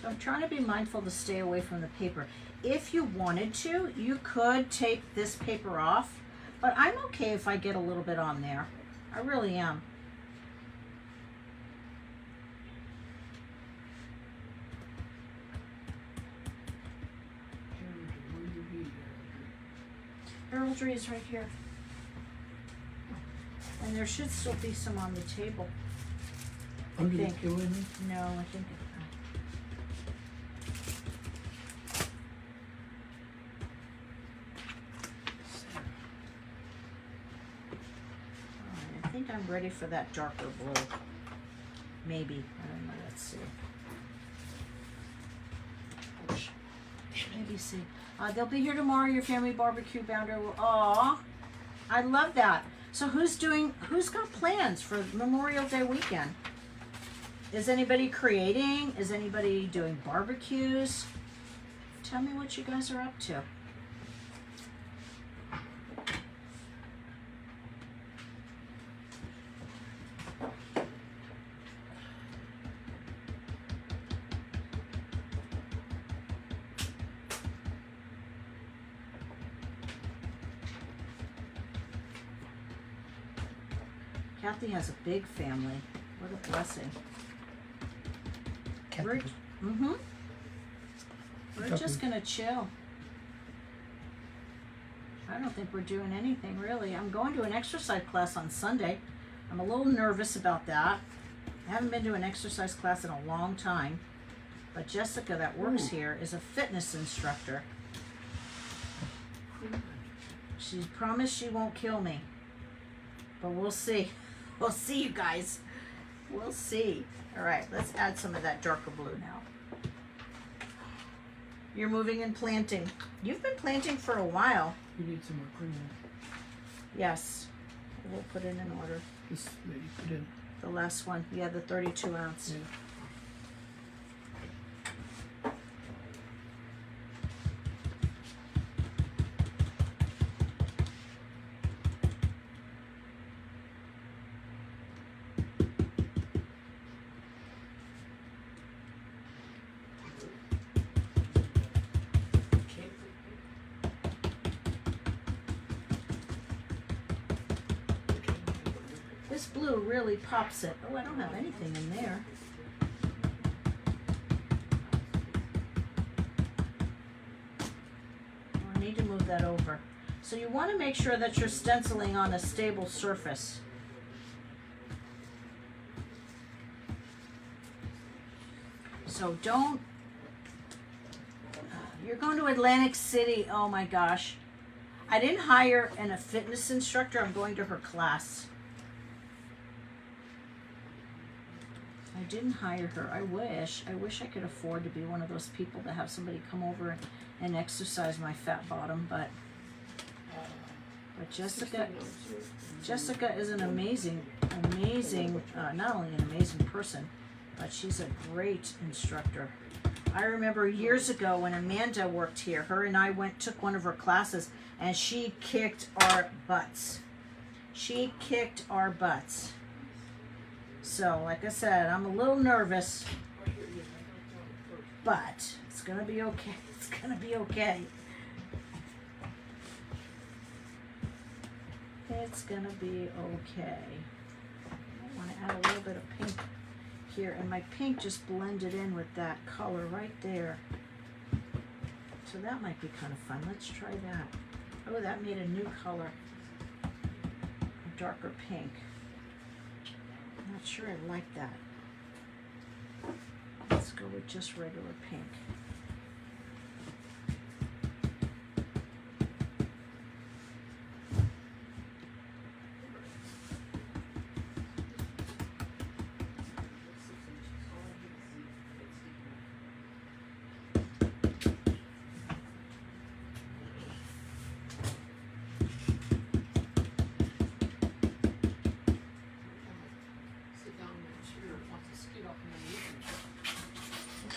So I'm trying to be mindful to stay away from the paper. If you wanted to, you could take this paper off, but I'm okay if I get a little bit on there. I really am. Heraldry is right here. And there should still be some on the table. Under the think. table, you mean? No, I think I think I'm ready for that darker blue. Maybe. I don't know. Let's see. Ouch. Maybe see. They'll be here tomorrow. Your family barbecue bounder will. Aw, I love that. So who's got plans for Memorial Day weekend? Is anybody creating? Is anybody doing barbecues? Tell me what you guys are up to. Kathy has a big family. What a blessing. We're just gonna chill. I don't think we're doing anything really. I'm going to an exercise class on Sunday. I'm a little nervous about that. I haven't been to an exercise class in a long time. But Jessica that works here is a fitness instructor. She's promised she won't kill me. But we'll see. We'll see, you guys. We'll see. All right, let's add some of that darker blue now. You're moving and planting. You've been planting for a while. You need some more cream. Yes. We'll put it in order. This lady put in. The last one. Yeah, the 32 ounce. Yeah. This blue really pops it. Oh, I don't have anything in there. Oh, I need to move that over. So you want to make sure that you're stenciling on a stable surface. So don't, you're going to Atlantic City. Oh my gosh. I didn't hire a fitness instructor. I'm going to her class. I didn't hire her. I wish I could afford to be one of those people that have somebody come over and exercise my fat bottom, but Jessica is an amazing, not only an amazing person, but she's a great instructor. I remember years ago when Amanda worked here, her and I took one of her classes, and she kicked our butts. She kicked our butts. So, like I said, I'm a little nervous, but it's going to be okay. It's going to be okay. It's going to be okay. I want to add a little bit of pink here, and my pink just blended in with that color right there. So that might be kind of fun. Let's try that. Oh, that made a new color. A darker pink. Not sure I like that. Let's go with just regular pink.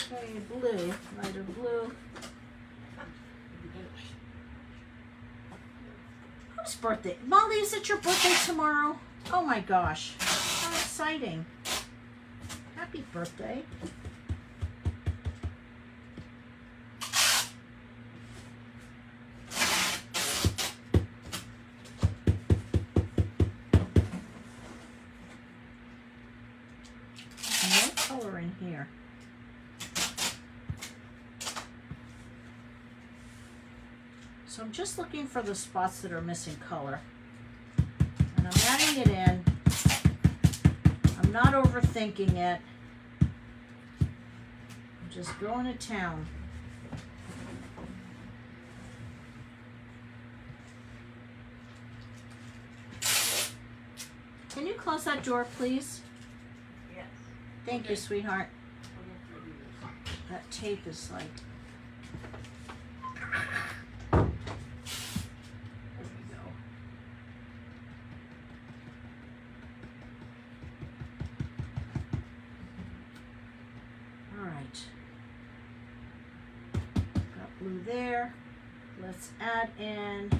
Okay, blue, lighter blue. Whose birthday? Molly, is it your birthday tomorrow? Oh my gosh, how exciting. Happy birthday. No color in here. So I'm just looking for the spots that are missing color. And I'm adding see it in. I'm not overthinking it. I'm just going to town. Can you close that door, please? Yes. Thank you, sweetheart. That tape is like... There we go. All right. Got blue there. Let's add in...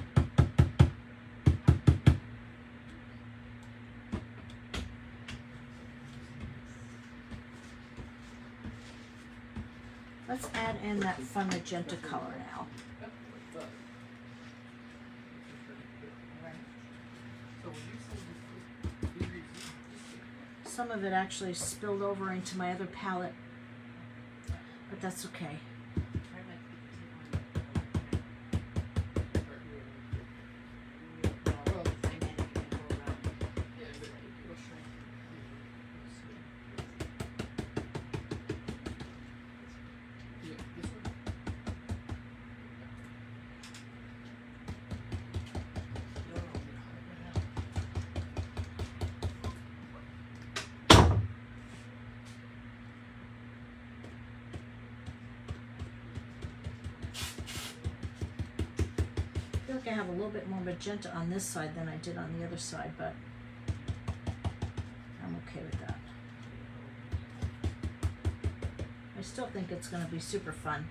Let's add in that fun magenta color now. Some of it actually spilled over into my other palette, but that's okay. I feel like I have a little bit more magenta on this side than I did on the other side, but I'm okay with that. I still think it's going to be super fun.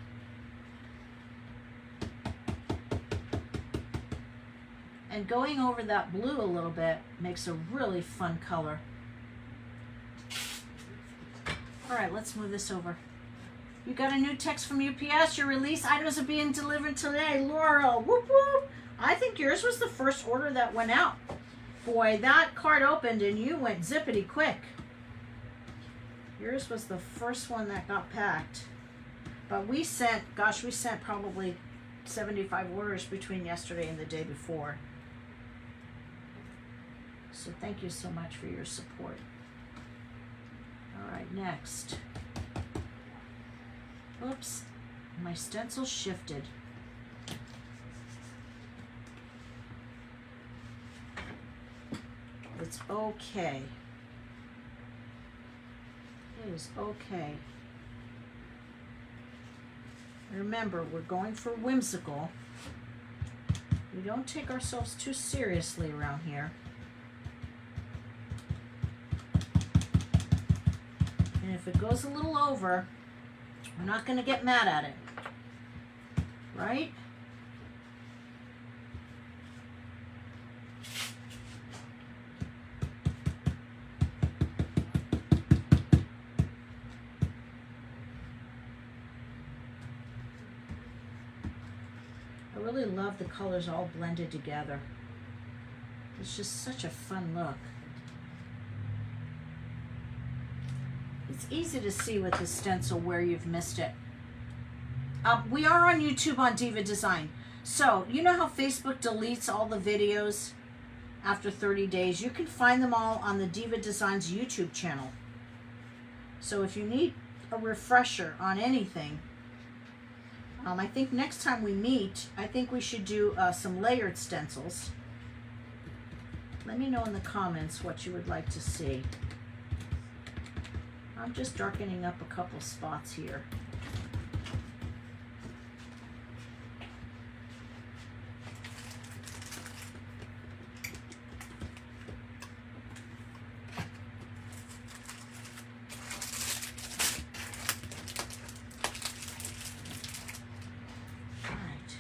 And going over that blue a little bit makes a really fun color. All right, let's move this over. You got a new text from UPS. Your release items are being delivered today. Laurel, whoop whoop. I think yours was the first order that went out. Boy, that card opened and you went zippity quick. Yours was the first one that got packed. But we sent, gosh, we sent probably 75 orders between yesterday and the day before. So thank you so much for your support. All right, next. Oops, my stencil shifted. It's okay. It is okay. Remember, we're going for whimsical. We don't take ourselves too seriously around here. And if it goes a little over, we're not going to get mad at it, right? I really love the colors all blended together. It's just such a fun look. It's easy to see with the stencil where you've missed it. We are on YouTube on Diva Design. So, you know how Facebook deletes all the videos after 30 days? You can find them all on the Diva Designs YouTube channel. So if you need a refresher on anything, I think next time we meet, I think we should do some layered stencils. Let me know in the comments what you would like to see. I'm just darkening up a couple spots here. All right.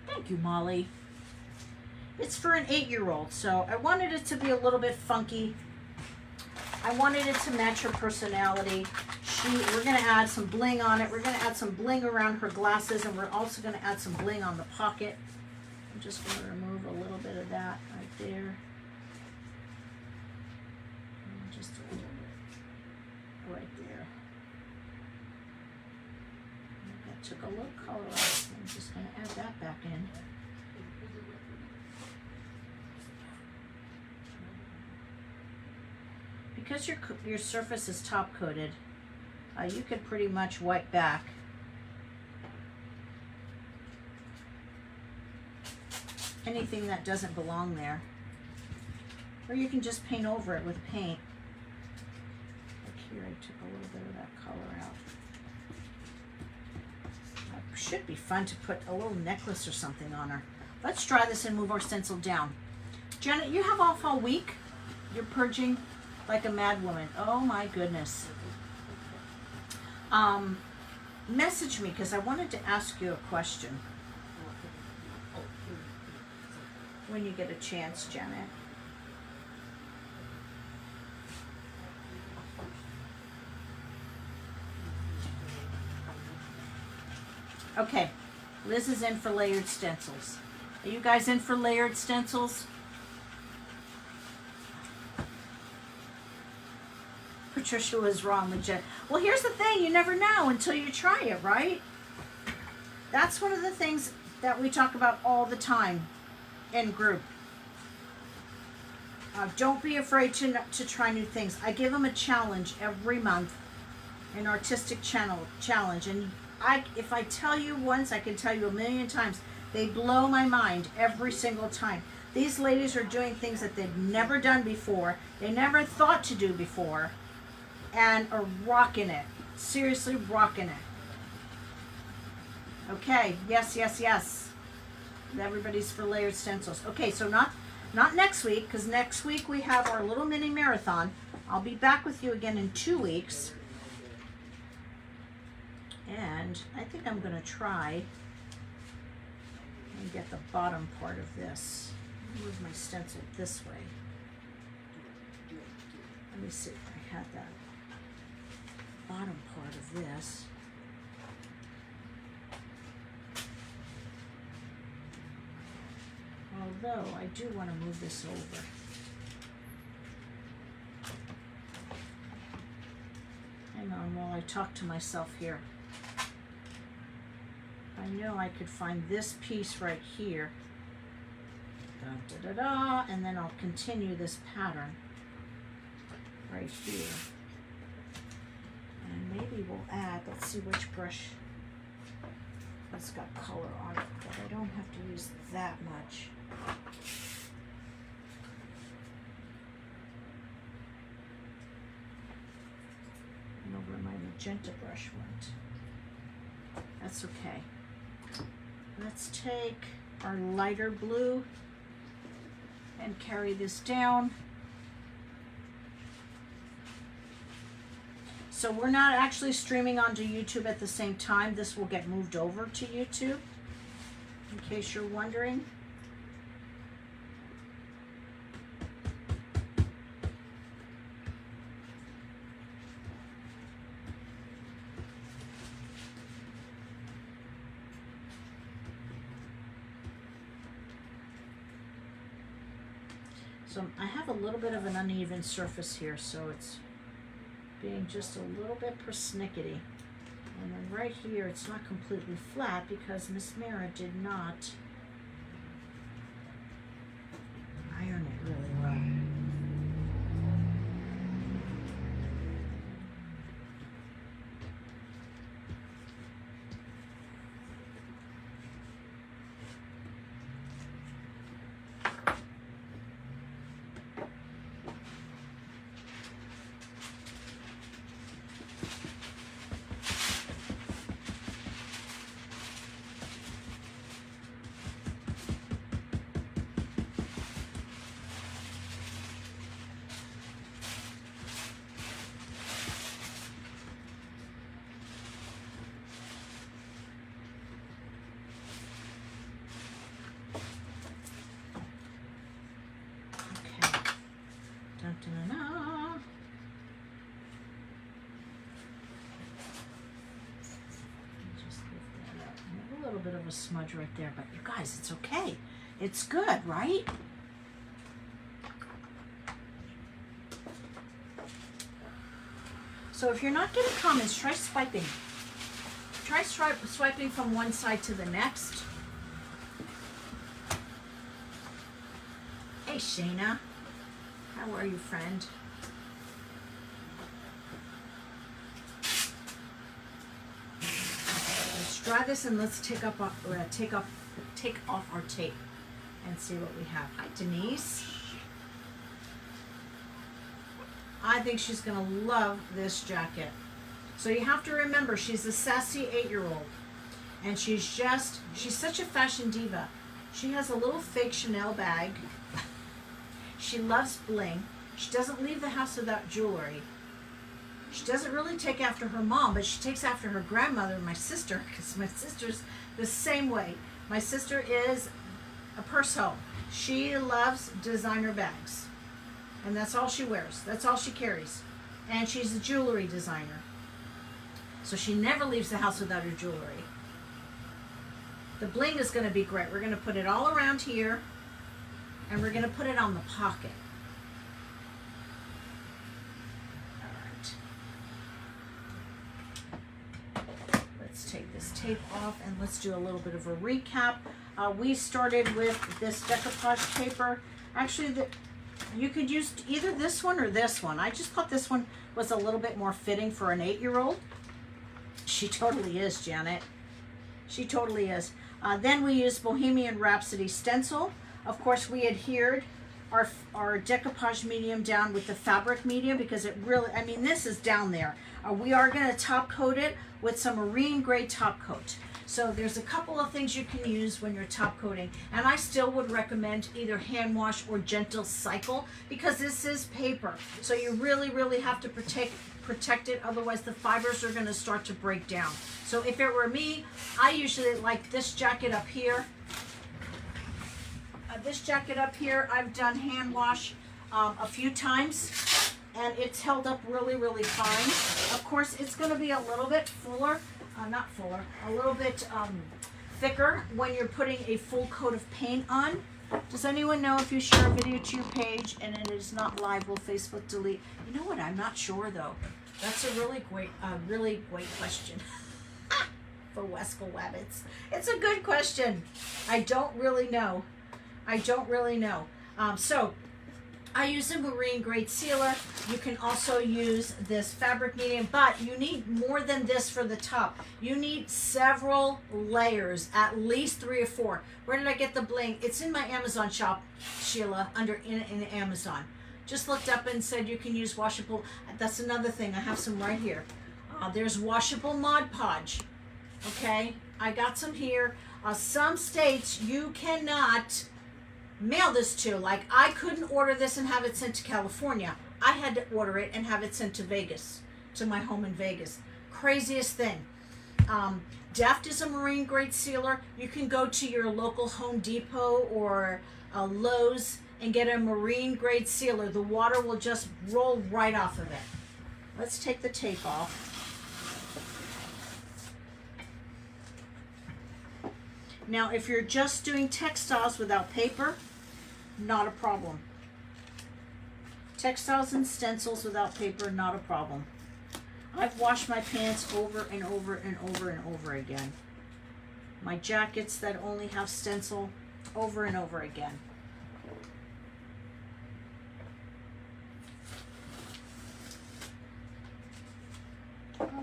Thank you, Molly. It's for an 8-year-old, so I wanted it to be a little bit funky. I wanted it to match her personality. We're going to add some bling on it. We're going to add some bling around her glasses, and we're also going to add some bling on the pocket. I'm just going to remove a little bit of that right there. And just a little bit right there. That took a little color off. I'm just going to add that back in. because your surface is top coated, you could pretty much wipe back anything that doesn't belong there. Or you can just paint over it with paint. Like here, I took a little bit of that color out. That should be fun to put a little necklace or something on her. Let's try this and move our stencil down. Janet, you have off all week. You're purging like a mad woman. Oh my goodness. Message me because I wanted to ask you a question. When you get a chance, Janet. Okay, Liz is in for layered stencils. Are you guys in for layered stencils? Patricia was wrong with Jen. Well, here's the thing. You never know until you try it, right? That's one of the things that we talk about all the time in group. Don't be afraid to try new things. I give them a challenge every month, an artistic challenge. And if I tell you once, I can tell you a million times. They blow my mind every single time. These ladies are doing things that they've never done before. They never thought to do before. And are rocking it. Seriously rocking it. Okay, yes, yes, yes. Everybody's for layered stencils. Okay, so not next week, because next week we have our little mini marathon. I'll be back with you again in 2 weeks. And I think I'm going to try and get the bottom part of this. Move my stencil this way. Let me see if I had that bottom part of this. Although I do want to move this over. Hang on while I talk to myself here. I know I could find this piece right here. Da, da, da, da, and then I'll continue this pattern right here. And maybe we'll add, let's see which brush has got color on it, but I don't have to use that much. I know where my magenta brush went. That's okay. Let's take our lighter blue and carry this down. So we're not actually streaming onto YouTube at the same time. This will get moved over to YouTube, in case you're wondering. So I have a little bit of an uneven surface here, so it's being just a little bit persnickety. And then right here, it's not completely flat because Miss Mara did not iron it really well. Da-da-da. Just lift that up. I have a little bit of a smudge right there, but you guys, it's okay. It's good, right? So if you're not getting comments, try swiping. Try swiping from one side to the next. Hey, Shayna. How are you, friend? dry this and let's take off our tape and see what we have. Hi, Denise. I think she's gonna love this jacket. So you have to remember, she's a sassy 8-year-old, and she's such a fashion diva. She has a little fake Chanel bag. She loves bling. She doesn't leave the house without jewelry. She doesn't really take after her mom, but she takes after her grandmother and my sister, because my sister's the same way. My sister is a purse hoe. She loves designer bags, and that's all she wears. That's all she carries. And she's a jewelry designer. So she never leaves the house without her jewelry. The bling is going to be great. We're going to put it all around here, and we're going to put it on the pocket. Let's take this tape off and let's do a little bit of a recap. We started with this decoupage paper. Actually, you could use either this one or this one. I just thought this one was a little bit more fitting for an 8-year-old. She totally is, Janet. She totally is. Then we used Bohemian Rhapsody Stencil. Of course, we adhered our decoupage medium down with the fabric medium because it really, I mean, this is down there. We are going to top coat it with some marine grade top coat. So there's a couple of things you can use when you're top coating, and I still would recommend either hand wash or gentle cycle because this is paper. So you really, really have to protect it, otherwise the fibers are going to start to break down. So if it were me, I usually like this jacket up here. I've done hand wash a few times, and it's held up really, really fine. Of course, it's going to be a little bit fuller. A little bit thicker when you're putting a full coat of paint on. Does anyone know if you share a video to your page and it is not live, will Facebook delete? You know what? I'm not sure though. That's a really great question for Wescal Wabbits. It's a good question. I don't really know. So I use a marine grade sealer. You can also use this fabric medium, but you need more than this for the top. You need several layers, at least 3 or 4. Where did I get the bling? It's in my Amazon shop, Sheila, in Amazon. Just looked up and said you can use washable. That's another thing. I have some right here. There's washable Mod Podge. Okay, I got some here. Some states you cannot mail this to. Like, I couldn't order this and have it sent to California. I had to order it and have it sent to Vegas, to my home in Vegas. Craziest thing. Deft is a marine grade sealer. You can go to your local Home Depot or Lowe's and get a marine grade sealer. The water will just roll right off of it. Let's take the tape off. Now, if you're just doing textiles without paper, not a problem. Textiles and stencils without paper, not a problem. I've washed my pants over and over and over and over again. My jackets that only have stencil, over and over again.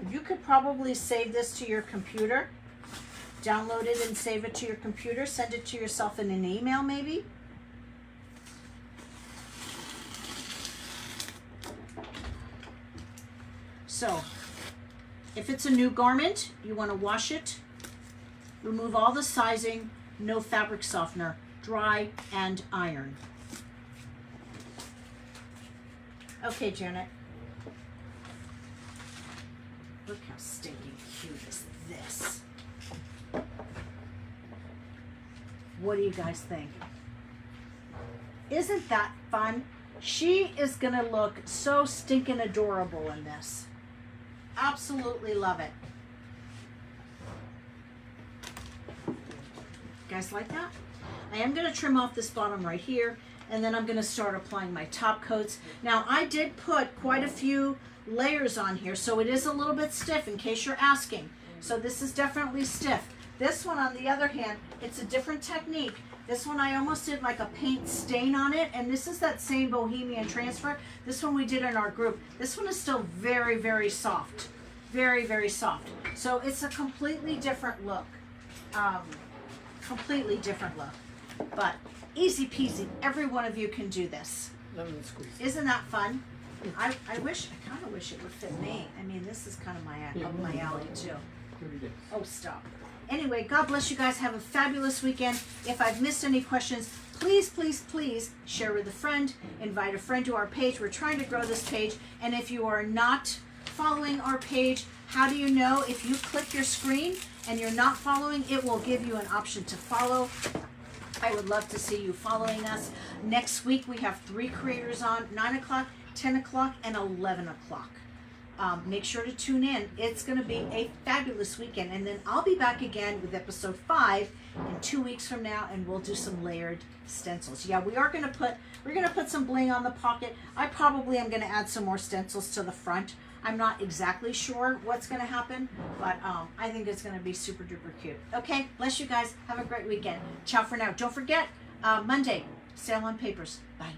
You could probably save this to your computer. Download it and save it to your computer. Send it to yourself in an email, maybe. So, if it's a new garment, you want to wash it. Remove all the sizing, no fabric softener. Dry and iron. Okay, Janet. Look how stinking cute is this. What do you guys think? Isn't that fun? She is gonna look so stinking adorable in this. Absolutely love it. You guys like that? I am gonna trim off this bottom right here, and then I'm gonna start applying my top coats. Now, I did put quite a few layers on here, so it is a little bit stiff in case you're asking. So this is definitely stiff. This one, on the other hand, it's a different technique. This one I almost did like a paint stain on it, and this is that same Bohemian transfer. This one we did in our group. This one is still very, very soft. Very, very soft. So it's a completely different look. Completely different look. But easy peasy, every one of you can do this. Lemon squeeze. Isn't that fun? I kind of wish it would fit me. I mean, this is kind of up my alley too. 30 days. Oh, stop. Anyway, God bless you guys. Have a fabulous weekend. If I've missed any questions, please, please, please share with a friend. Invite a friend to our page. We're trying to grow this page. And if you are not following our page, how do you know? If you click your screen and you're not following, it will give you an option to follow. I would love to see you following us. Next week, we have 3 creators on, 9 o'clock, 10 o'clock, and 11 o'clock. Make sure to tune in. It's going to be a fabulous weekend. And then I'll be back again with episode 5 in 2 weeks from now, and we'll do some layered stencils. Yeah, we're going to put some bling on the pocket. I probably am going to add some more stencils to the front. I'm not exactly sure what's going to happen, but I think it's going to be super duper cute. Okay, bless you guys. Have a great weekend. Ciao for now. Don't forget, Monday, sale on papers. Bye.